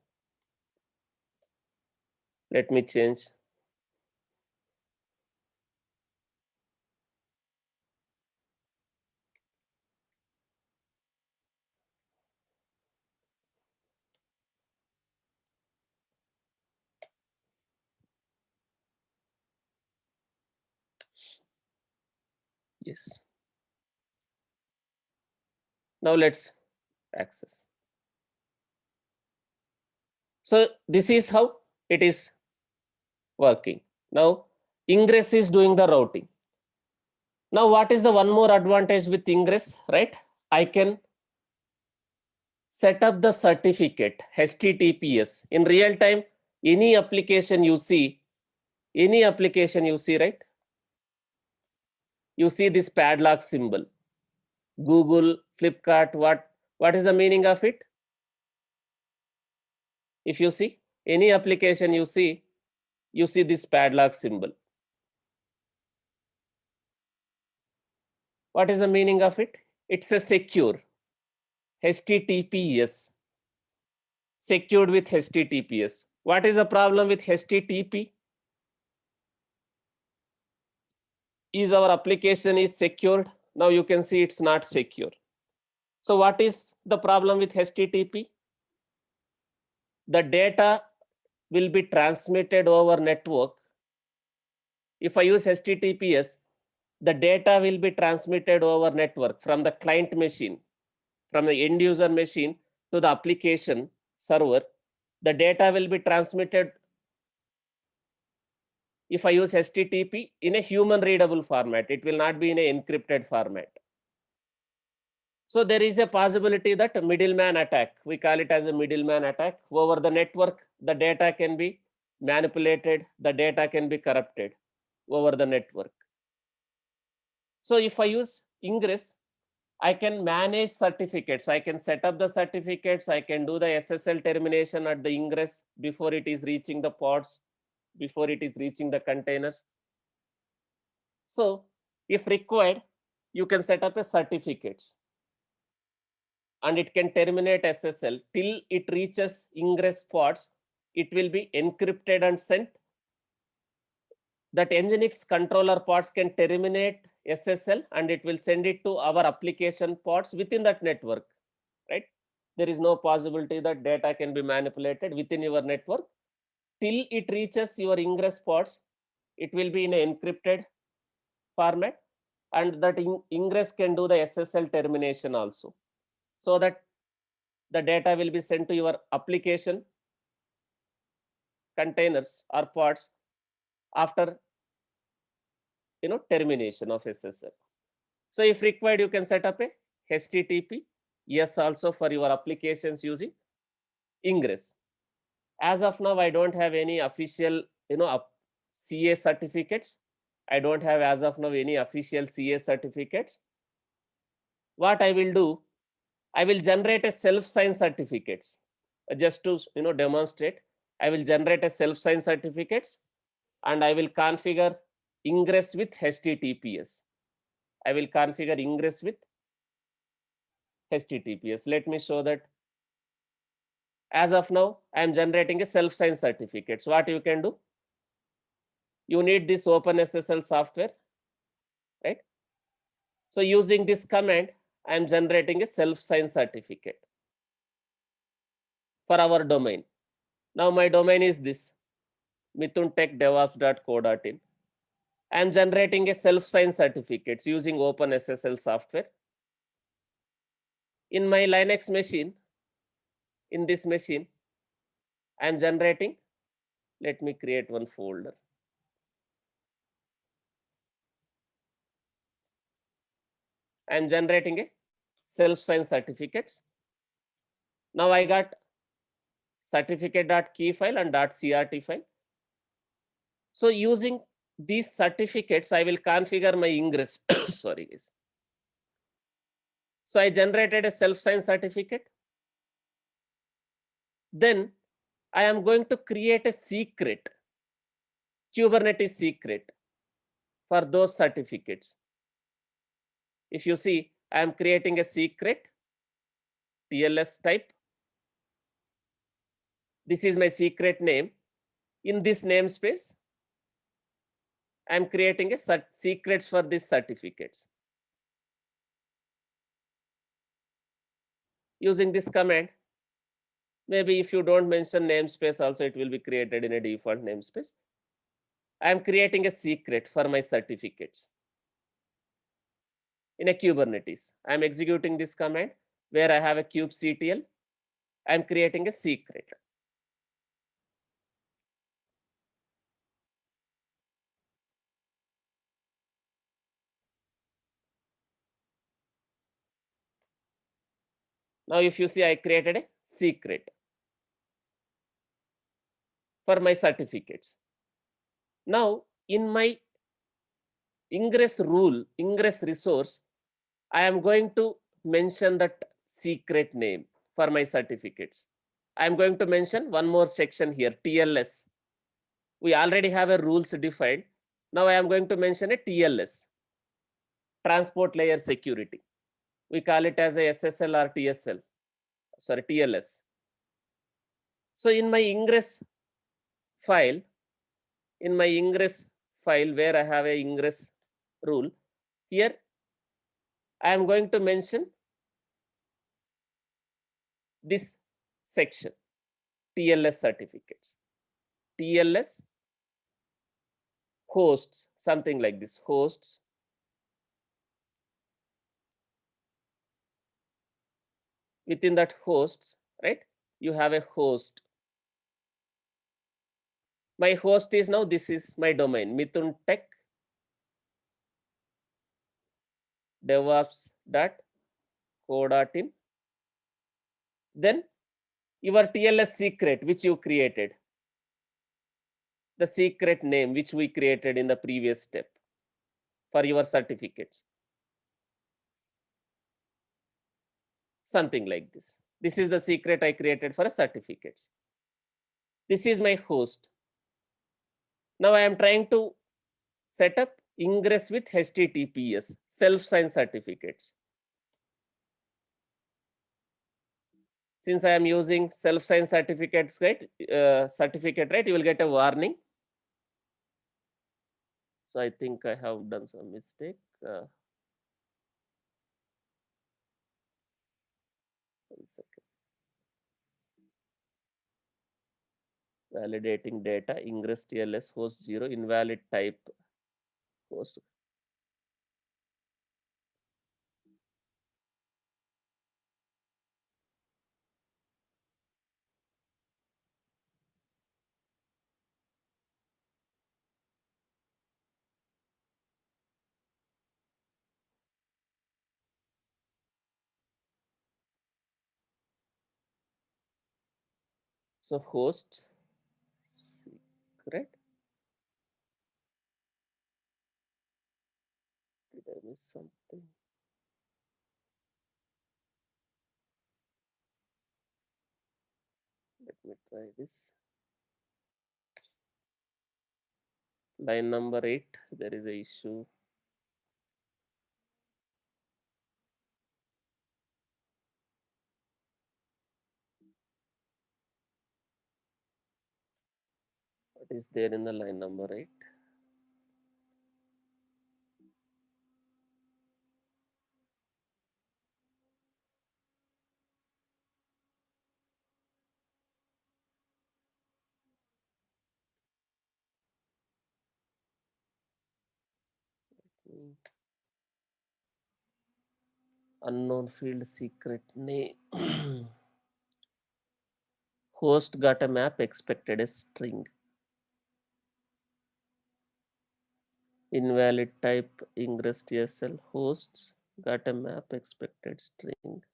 Let me change. Yes. Now let's access. So this is how it is working. Now Ingress is doing the routing. Now what is the one more advantage with Ingress, right? I can set up the certificate HTTPS in real time. Any application you see, right? You see this padlock symbol. Google, Flipkart, what is the meaning of it? If you see any application you see this padlock symbol. What is the meaning of it? It's a secure HTTPS, secured with HTTPS. What is the problem with HTTP? Is our application is secured? Now you can see it's not secure. So what is the problem with HTTP? The data will be transmitted over network. If I use HTTPS, the data will be transmitted over network from the client machine, from the end user machine to the application server. The data will be transmitted, if I use HTTP, in a human readable format. It will not be in an encrypted format. So there is a possibility that a middleman attack, we call it as a middleman attack, over the network, the data can be manipulated, the data can be corrupted over the network. So if I use Ingress, I can manage certificates. I can set up the certificates. I can do the SSL termination at the Ingress before it is reaching the pods, before it is reaching the containers. So if required, you can set up a certificates and it can terminate SSL till it reaches Ingress pods. It will be encrypted and sent. That Nginx controller pods can terminate SSL and it will send it to our application pods within that network, right? There is no possibility that data can be manipulated within your network. Till it reaches your Ingress pods, it will be in an encrypted format, and that Ingress can do the SSL termination also, so that the data will be sent to your application containers or pods after termination of SSL. So if required, you can set up a HTTP yes also for your applications using Ingress. As of now, I don't have any official CA certificates. I don't have as of now any official CA certificates. What I will do, I will generate a self-signed certificates just to demonstrate. I will generate a self-signed certificates and I will configure Ingress with HTTPS. I will configure Ingress with HTTPS. Let me show that. As of now, I am generating a self-signed certificates. What you can do? You need this OpenSSL software, right? So using this command, I am generating a self-signed certificate for our domain. Now my domain is this, mithuntechdevops.co.in. I am generating a self-signed certificates using OpenSSL software. In my Linux machine, in this machine, I am generating, let me create one folder. I am generating a self-signed certificates. Now I got certificate.key file and .crt file. So using these certificates, I will configure my Ingress. Sorry, guys. So I generated a self-signed certificate. Then I am going to create a secret, Kubernetes secret for those certificates. If you see, I am creating a secret, TLS type. This is my secret name. In this namespace, I am creating a secrets for these certificates. Using this command, maybe if you don't mention namespace also, it will be created in a default namespace. I am creating a secret for my certificates. in a Kubernetes. I'm executing this command where I have a kubectl. I'm creating a secret. Now, if you see, I created a secret for my certificates. Now, in my ingress rule, ingress resource, I am going to mention that secret name for my certificates. I am going to mention one more section here, TLS. We already have a rules defined. Now I am going to mention a TLS, transport layer security. We call it as a SSL or TSL, sorry, TLS. So in my ingress file, where I have a ingress rule, here I am going to mention this section, TLS certificates. TLS hosts, something like this, hosts. Within that hosts, right? You have a host. My host is now, this is my domain, Mithun Tech devops.co.in. Then your TLS secret, which you created, the secret name which we created in the previous step for your certificates. Something like this. This is the secret I created for a certificates. This is my host. Now I am trying to set up ingress with HTTPS, self-signed certificates. Since I am using self-signed certificates, right? Certificate, right? You will get a warning. So I think I have done some mistake. One second. Validating data, ingress TLS host 0, invalid type host. So host secret. Did I miss something? Let me try this. Line number 8, there is a issue. What is there in the line number 8? Unknown field secret name. Host got a map, expected a string. Invalid type ingress TSL hosts got a map, expected string.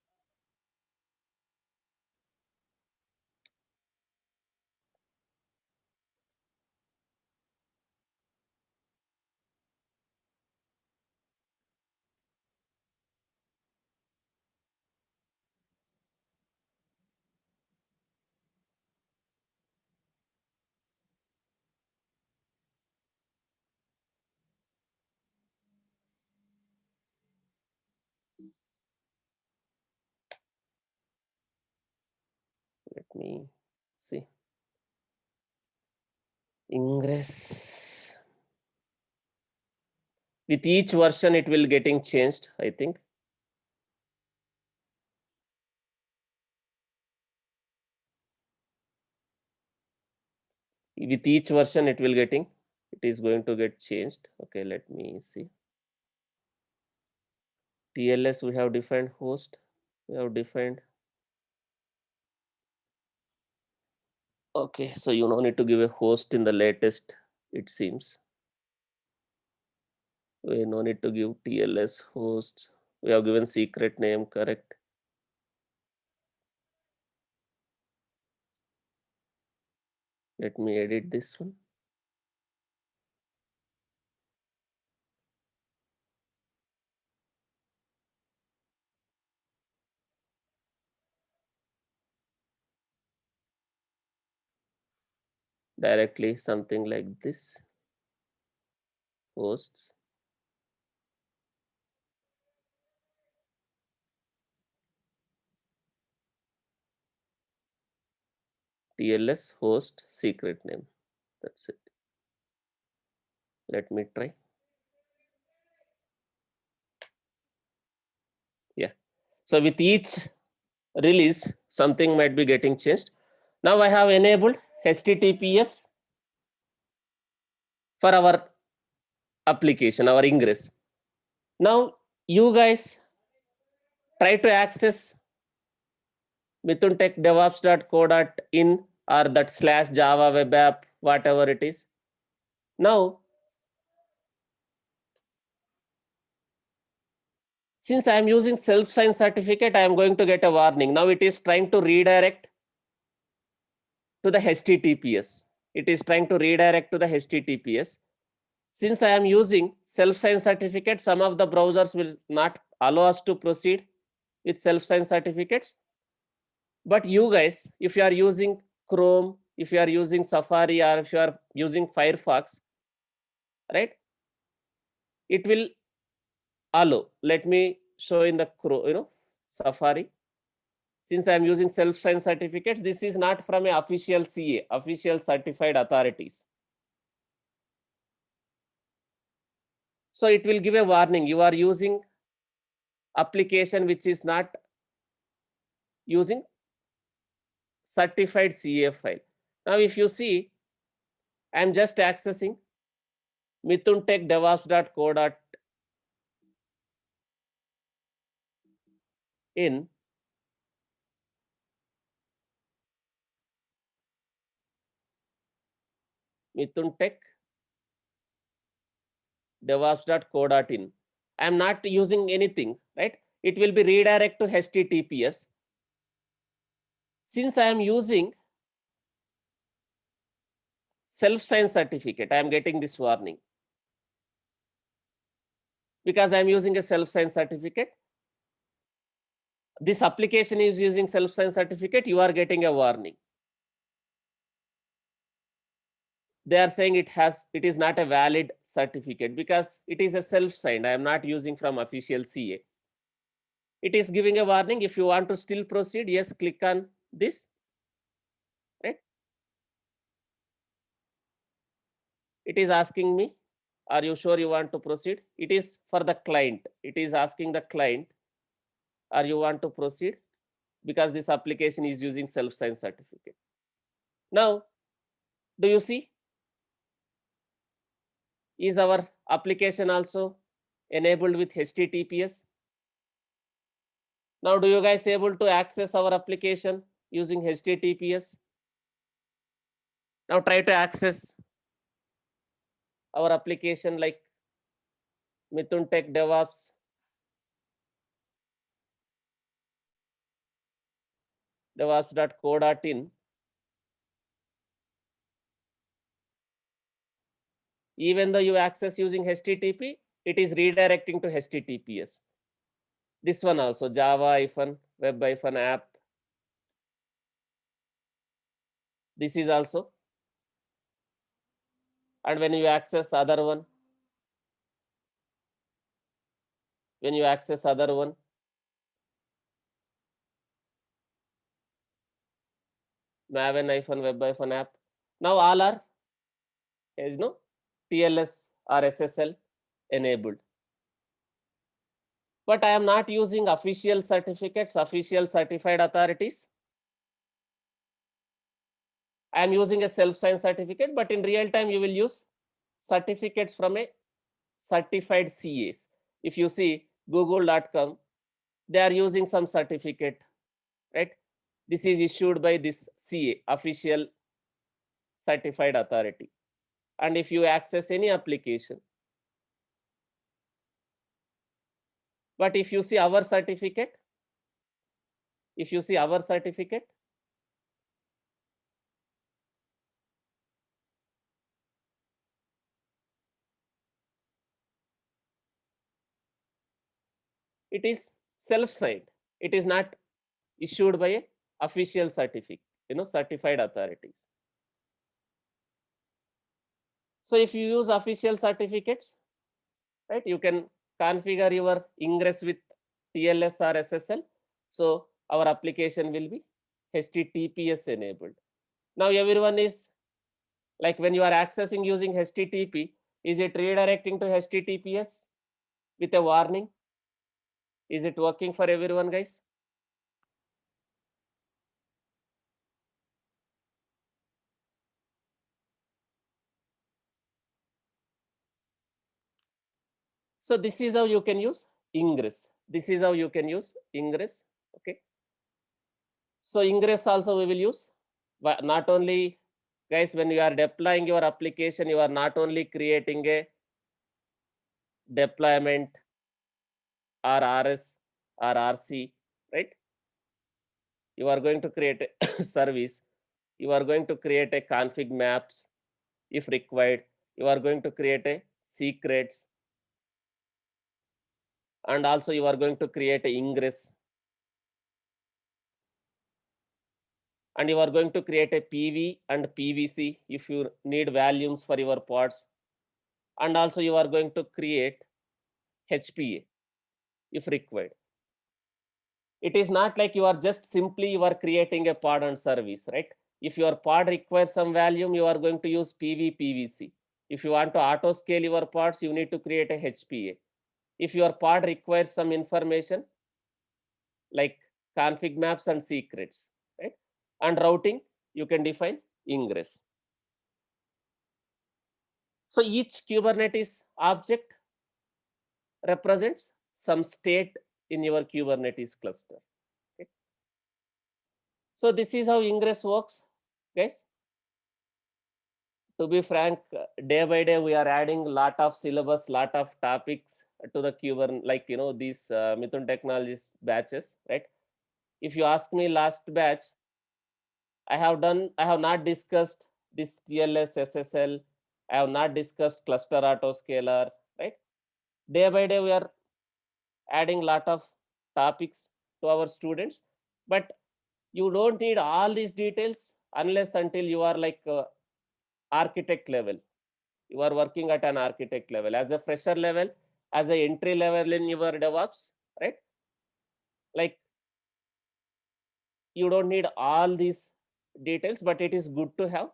Let me see. Ingress. With each version, it will getting changed, I think. With each version, it is going to get changed. Okay, let me see. TLS we have defined, host we have defined. Okay, so you no need to give a host in the latest, it seems. We no need to give TLS host. We have given secret name, correct? Let me edit this one. Directly something like this, hosts. TLS host secret name. That's it. Let me try. Yeah. So with each release, something might be getting changed. Now I have enabled HTTPS for our application, our ingress. Now you guys try to access mithuntechdevops.co.in or that slash Java web app, whatever it is. Now, since I am using self-sign certificate, I am going to get a warning. Now it is trying to redirect to the HTTPS. It is trying to redirect to the HTTPS. Since I am using self-sign certificate, some of the browsers will not allow us to proceed with self-sign certificates. But you guys, if you are using Chrome, if you are using Safari, or if you are using Firefox, right, it will allow. Let me show in the Chrome, Safari. Since I am using self-sign certificates, this is not from a official CA, official certified authorities. So it will give a warning. You are using application which is not using certified CA file. Now, if you see, I am just accessing mithuntechdevops.co.in. mithuntechdevops.co.in. I am not using anything, right? It will be redirect to HTTPS. Since I am using self-sign certificate, I am getting this warning. Because I am using a self-sign certificate, this application is using self-sign certificate, you are getting a warning. They are saying it is not a valid certificate because it is a self-signed. I am not using from official CA. It is giving a warning. If you want to still proceed, yes, click on this, right? It is asking me, are you sure you want to proceed? It is for the client. It is asking the client, are you want to proceed? Because this application is using self-signed certificate. Now, do you see? Is our application also enabled with HTTPS? Now, do you guys able to access our application using HTTPS? Now try to access our application like Mithun Tech DevOps. DevOps.co.in. Even though you access using HTTP, it is redirecting to HTTPS. This one also, Java-web-app. This is also. And when you access other one, Maven-web-app. Now all are, TLS or SSL enabled. But I am not using official certificates, official certified authorities. I am using a self-signed certificate, but in real time, you will use certificates from a certified CAs. If you see, google.com, they are using some certificate, right? This is issued by this CA, official certified authority. And if you access any application, but if you see our certificate, if you see our certificate, it is self-signed. It is not issued by a official certificate, certified authorities. So if you use official certificates, right, you can configure your ingress with TLS or SSL. So our application will be HTTPS enabled. Now everyone is like, when you are accessing using HTTP, is it redirecting to HTTPS with a warning? Is it working for everyone, guys? So this is how you can use ingress. This is how you can use ingress. Okay. So ingress also we will use, but not only, guys, when you are deploying your application, you are not only creating a deployment or RS or RC, right? You are going to create a service. You are going to create a config maps if required. You are going to create a secrets, and also you are going to create a ingress, and you are going to create a PV and PVC if you need volumes for your pods, and also you are going to create HPA if required. It is not like you are just simply you are creating a pod and service, right? If your pod requires some volume, you are going to use PV PVC. If you want to auto scale your pods, you need to create a HPA. If your pod requires some information like config maps and secrets, right? And routing, you can define ingress. So each Kubernetes object represents some state in your Kubernetes cluster. Okay? So this is how ingress works, guys. To be frank, day by day we are adding lot of syllabus, lot of topics to the Kubernetes, like these Mithun Technologies batches, right? If you ask me last batch, I have not discussed this TLS SSL. I have not discussed cluster autoscaler, right? Day by day we are adding lot of topics to our students, but you don't need all these details unless until you are like architect level. You are working at an architect level. As a fresher level, as a entry level in your DevOps, right? Like, you don't need all these details, but it is good to have.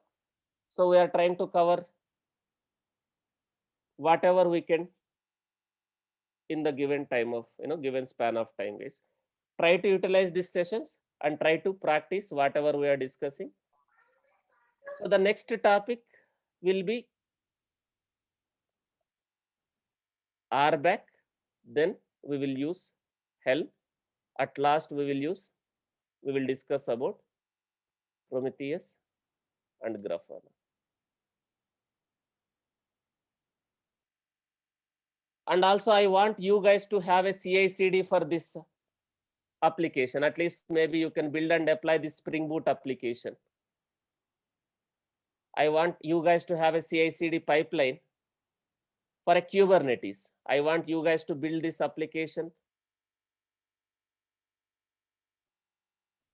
So we are trying to cover whatever we can in the given time of, given span of time, guys. Try to utilize these sessions and try to practice whatever we are discussing. So the next topic will be RBAC. Then we will use Helm. At last we will discuss about Prometheus and Grafana. And also I want you guys to have a CI/CD for this application. At least maybe you can build and apply this Spring Boot application. I want you guys to have a CI/CD pipeline for a Kubernetes. I want you guys to build this application.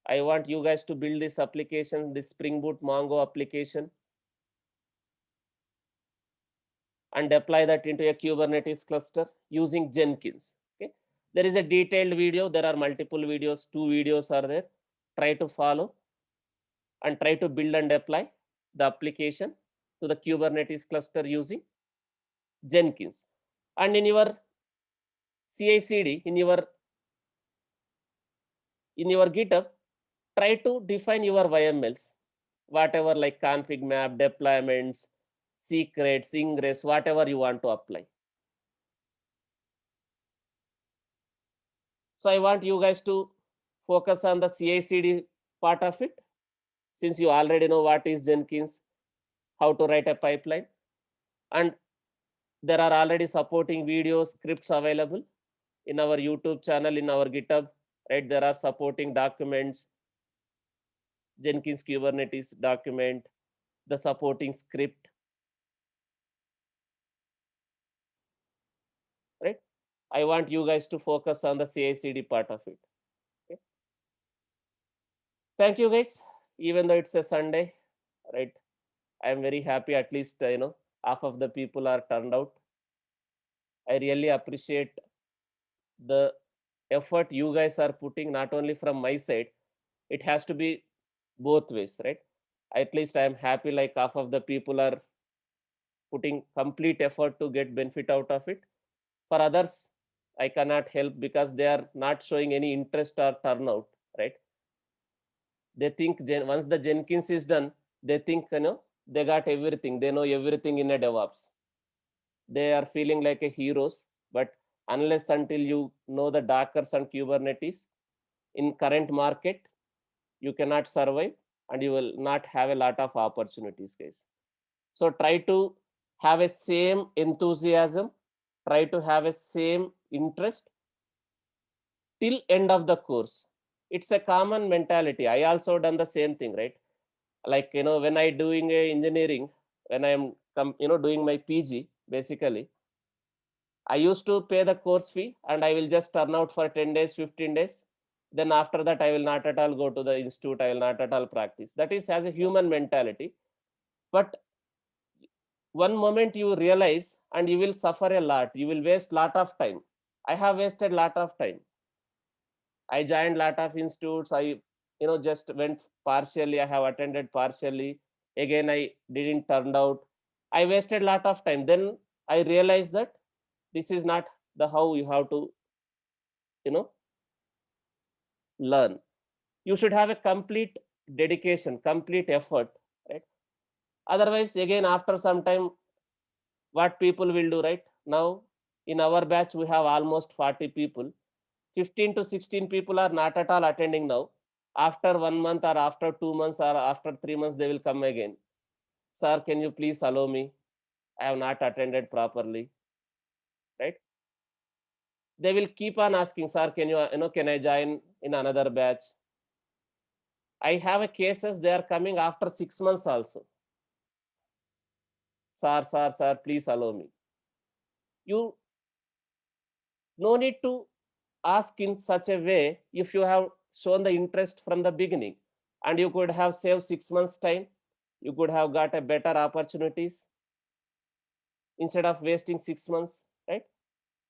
I want you guys to build this application, this Spring Boot Mongo application, and apply that into a Kubernetes cluster using Jenkins. Okay. There is a detailed video. There are multiple videos. 2 videos are there. Try to follow and try to build and apply the application to the Kubernetes cluster using Jenkins. And in your CI/CD, in your GitHub, try to define your YMLs, whatever like config map, deployments, secrets, ingress, whatever you want to apply. So I want you guys to focus on the CI/CD part of it, since you already know what is Jenkins, how to write a pipeline, and there are already supporting videos, scripts available in our YouTube channel, in our GitHub, right? There are supporting documents, Jenkins Kubernetes document, the supporting script, right? I want you guys to focus on the CI/CD part of it. Okay? Thank you guys. Even though it's a Sunday, right? I am very happy. At least half of the people are turned out. I really appreciate the effort you guys are putting, not only from my side. It has to be both ways, right? At least I am happy like half of the people are putting complete effort to get benefit out of it. For others, I cannot help because they are not showing any interest or turnout, right? They think once the Jenkins is done, they think they got everything. They know everything in a DevOps. They are feeling like a heroes, but unless until you know the Dockers and Kubernetes in current market, you cannot survive and you will not have a lot of opportunities, guys. So try to have a same enthusiasm, try to have a same interest till end of the course. It's a common mentality. I also done the same thing, right? Like when I doing a engineering, when I am doing my PG, basically I used to pay the course fee and I will just turn out for 10 days, 15 days. Then after that, I will not at all go to the institute. I will not at all practice. That is as a human mentality. But one moment you realize and you will suffer a lot. You will waste lot of time. I have wasted lot of time. I joined lot of institutes. I just went partially. I have attended partially. Again, I didn't turn out. I wasted lot of time. Then I realized that this is not the how you have to you know learn. You should have a complete dedication, complete effort, right? Otherwise, again, after some time, what people will do, right? Now, in our batch, we have almost 40 people. 15 to 16 people are not at all attending now. After 1 month or after 2 months or after 3 months, they will come again. Sir, can you please allow me? I have not attended properly, right? They will keep on asking, sir, can can I join in another batch? I have a cases, they are coming after 6 months also. Sir, please allow me. You no need to ask in such a way if you have shown the interest from the beginning, and you could have saved 6 months time. You could have got a better opportunities instead of wasting 6 months, right?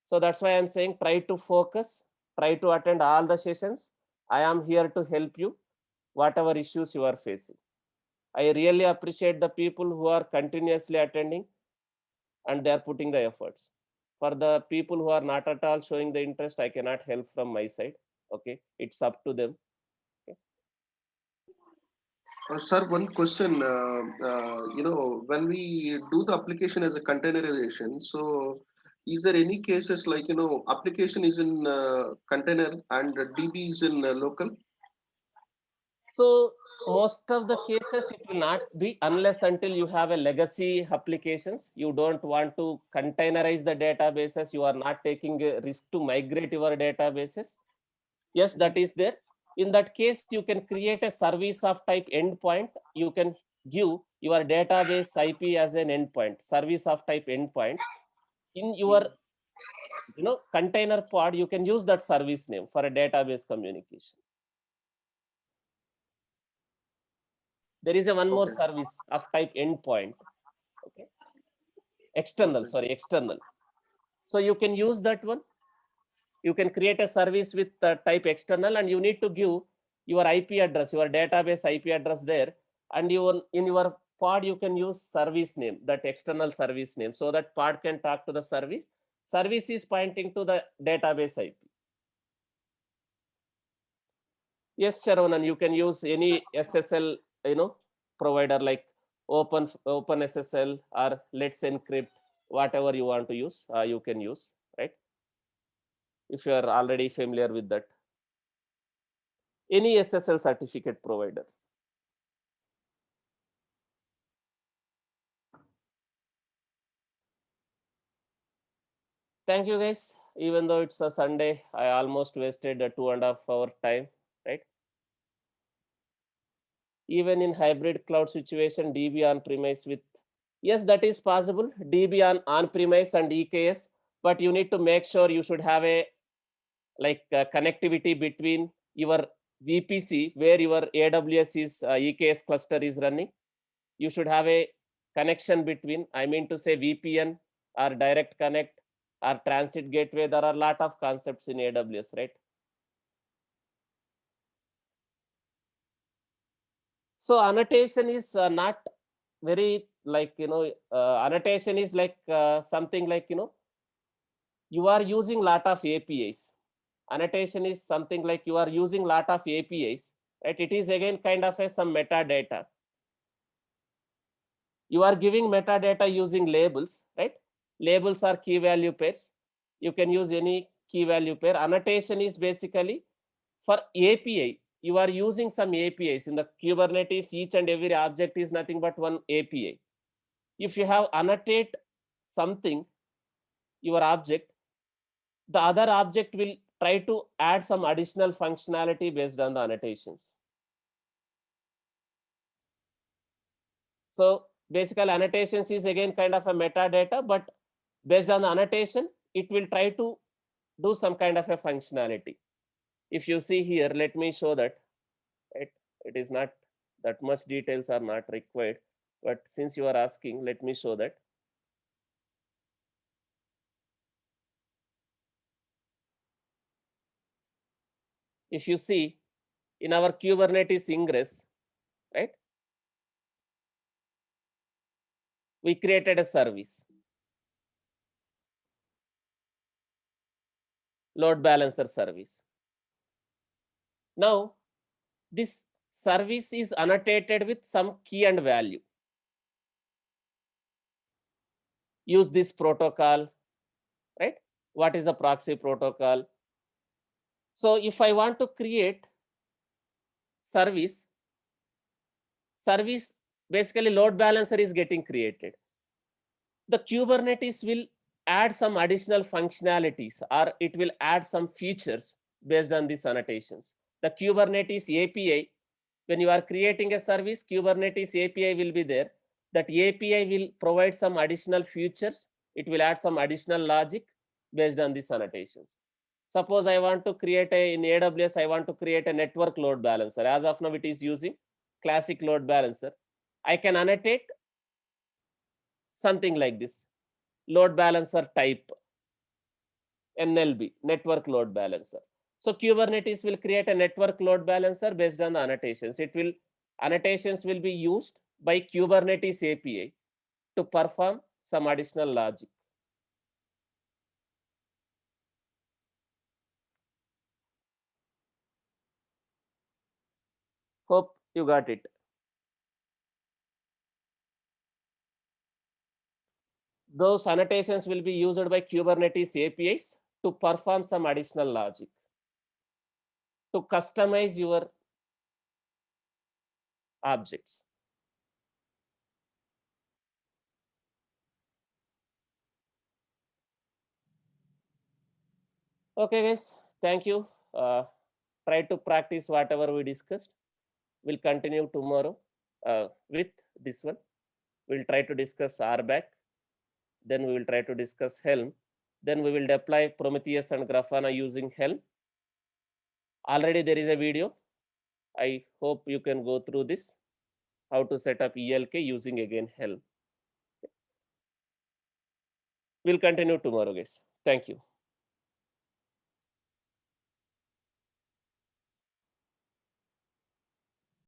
So that's why I'm saying try to focus, try to attend all the sessions. I am here to help you, whatever issues you are facing. I really appreciate the people who are continuously attending and they are putting the efforts. For the people who are not at all showing the interest, I cannot help from my side. Okay, it's up to them. Okay. Sir, one question. When we do the application as a containerization, so is there any cases like application is in container and DB is in local? So most of the cases it will not be unless until you have a legacy applications. You don't want to containerize the databases. You are not taking a risk to migrate your databases. Yes, that is there. In that case, you can create a service of type endpoint. You can give your database IP as an endpoint, service of type endpoint. In your container pod, you can use that service name for a database communication. There is a one more Okay. service of type endpoint. Okay, external. Okay. Sorry, external. So you can use that one. You can create a service with type external, and you need to give your IP address, your database IP address there, and in your pod you can use service name, that external service name, so that pod can talk to the service. Service is pointing to the database IP. Yes, Sharon, and you can use any SSL, provider like Open SSL or Let's Encrypt, whatever you want to use, you can use, right? if you are already familiar with that. Any SSL certificate provider. Thank you guys. Even though it's a Sunday, I almost wasted a 2.5 hour time, right? Even in hybrid cloud situation, DB on premise with, yes, that is possible. DB on premise and EKS, but you need to make sure you should have a connectivity between your VPC where your AWS is EKS cluster is running. You should have a connection between, I mean to say VPN or direct connect or transit gateway. There are a lot of concepts in AWS, right? So annotation is not very annotation is something like, you are using lot of APIs. Annotation is something like you are using lot of APIs, right? It is again kind of a some metadata. You are giving metadata using labels, right? Labels are key value pairs. You can use any key value pair. Annotation is basically for API. You are using some APIs in the Kubernetes. Each and every object is nothing but one API. If you have annotate something, your object, the other object will try to add some additional functionality based on the annotations. So basically annotations is again kind of a metadata, but based on the annotation, it will try to do some kind of a functionality. If you see here, let me show that it is not that much details are not required, but since you are asking, let me show that. If you see in our Kubernetes Ingress, right, we created a service, load balancer service. Now this service is annotated with some key and value. Use this protocol, right? What is the proxy protocol? So if I want to create service basically load balancer is getting created. The Kubernetes will add some additional functionalities or it will add some features based on these annotations. The Kubernetes API, when you are creating a service, Kubernetes API will be there. That API will provide some additional features. It will add some additional logic based on these annotations. Suppose I want to create in AWS, I want to create a network load balancer. As of now, it is using classic load balancer. I can annotate something like this, load balancer type, NLB, network load balancer. So Kubernetes will create a network load balancer based on the annotations. Annotations will be used by Kubernetes API to perform some additional logic. Hope you got it. Those annotations will be used by Kubernetes APIs to perform some additional logic, to customize your objects. Okay, guys, thank you. Try to practice whatever we discussed. We'll continue tomorrow with this one. We'll try to discuss RBAC. Then we will try to discuss Helm. Then we will deploy Prometheus and Grafana using Helm. Already there is a video. I hope you can go through this. How to set up ELK using again Helm. We'll continue tomorrow, guys. Thank you.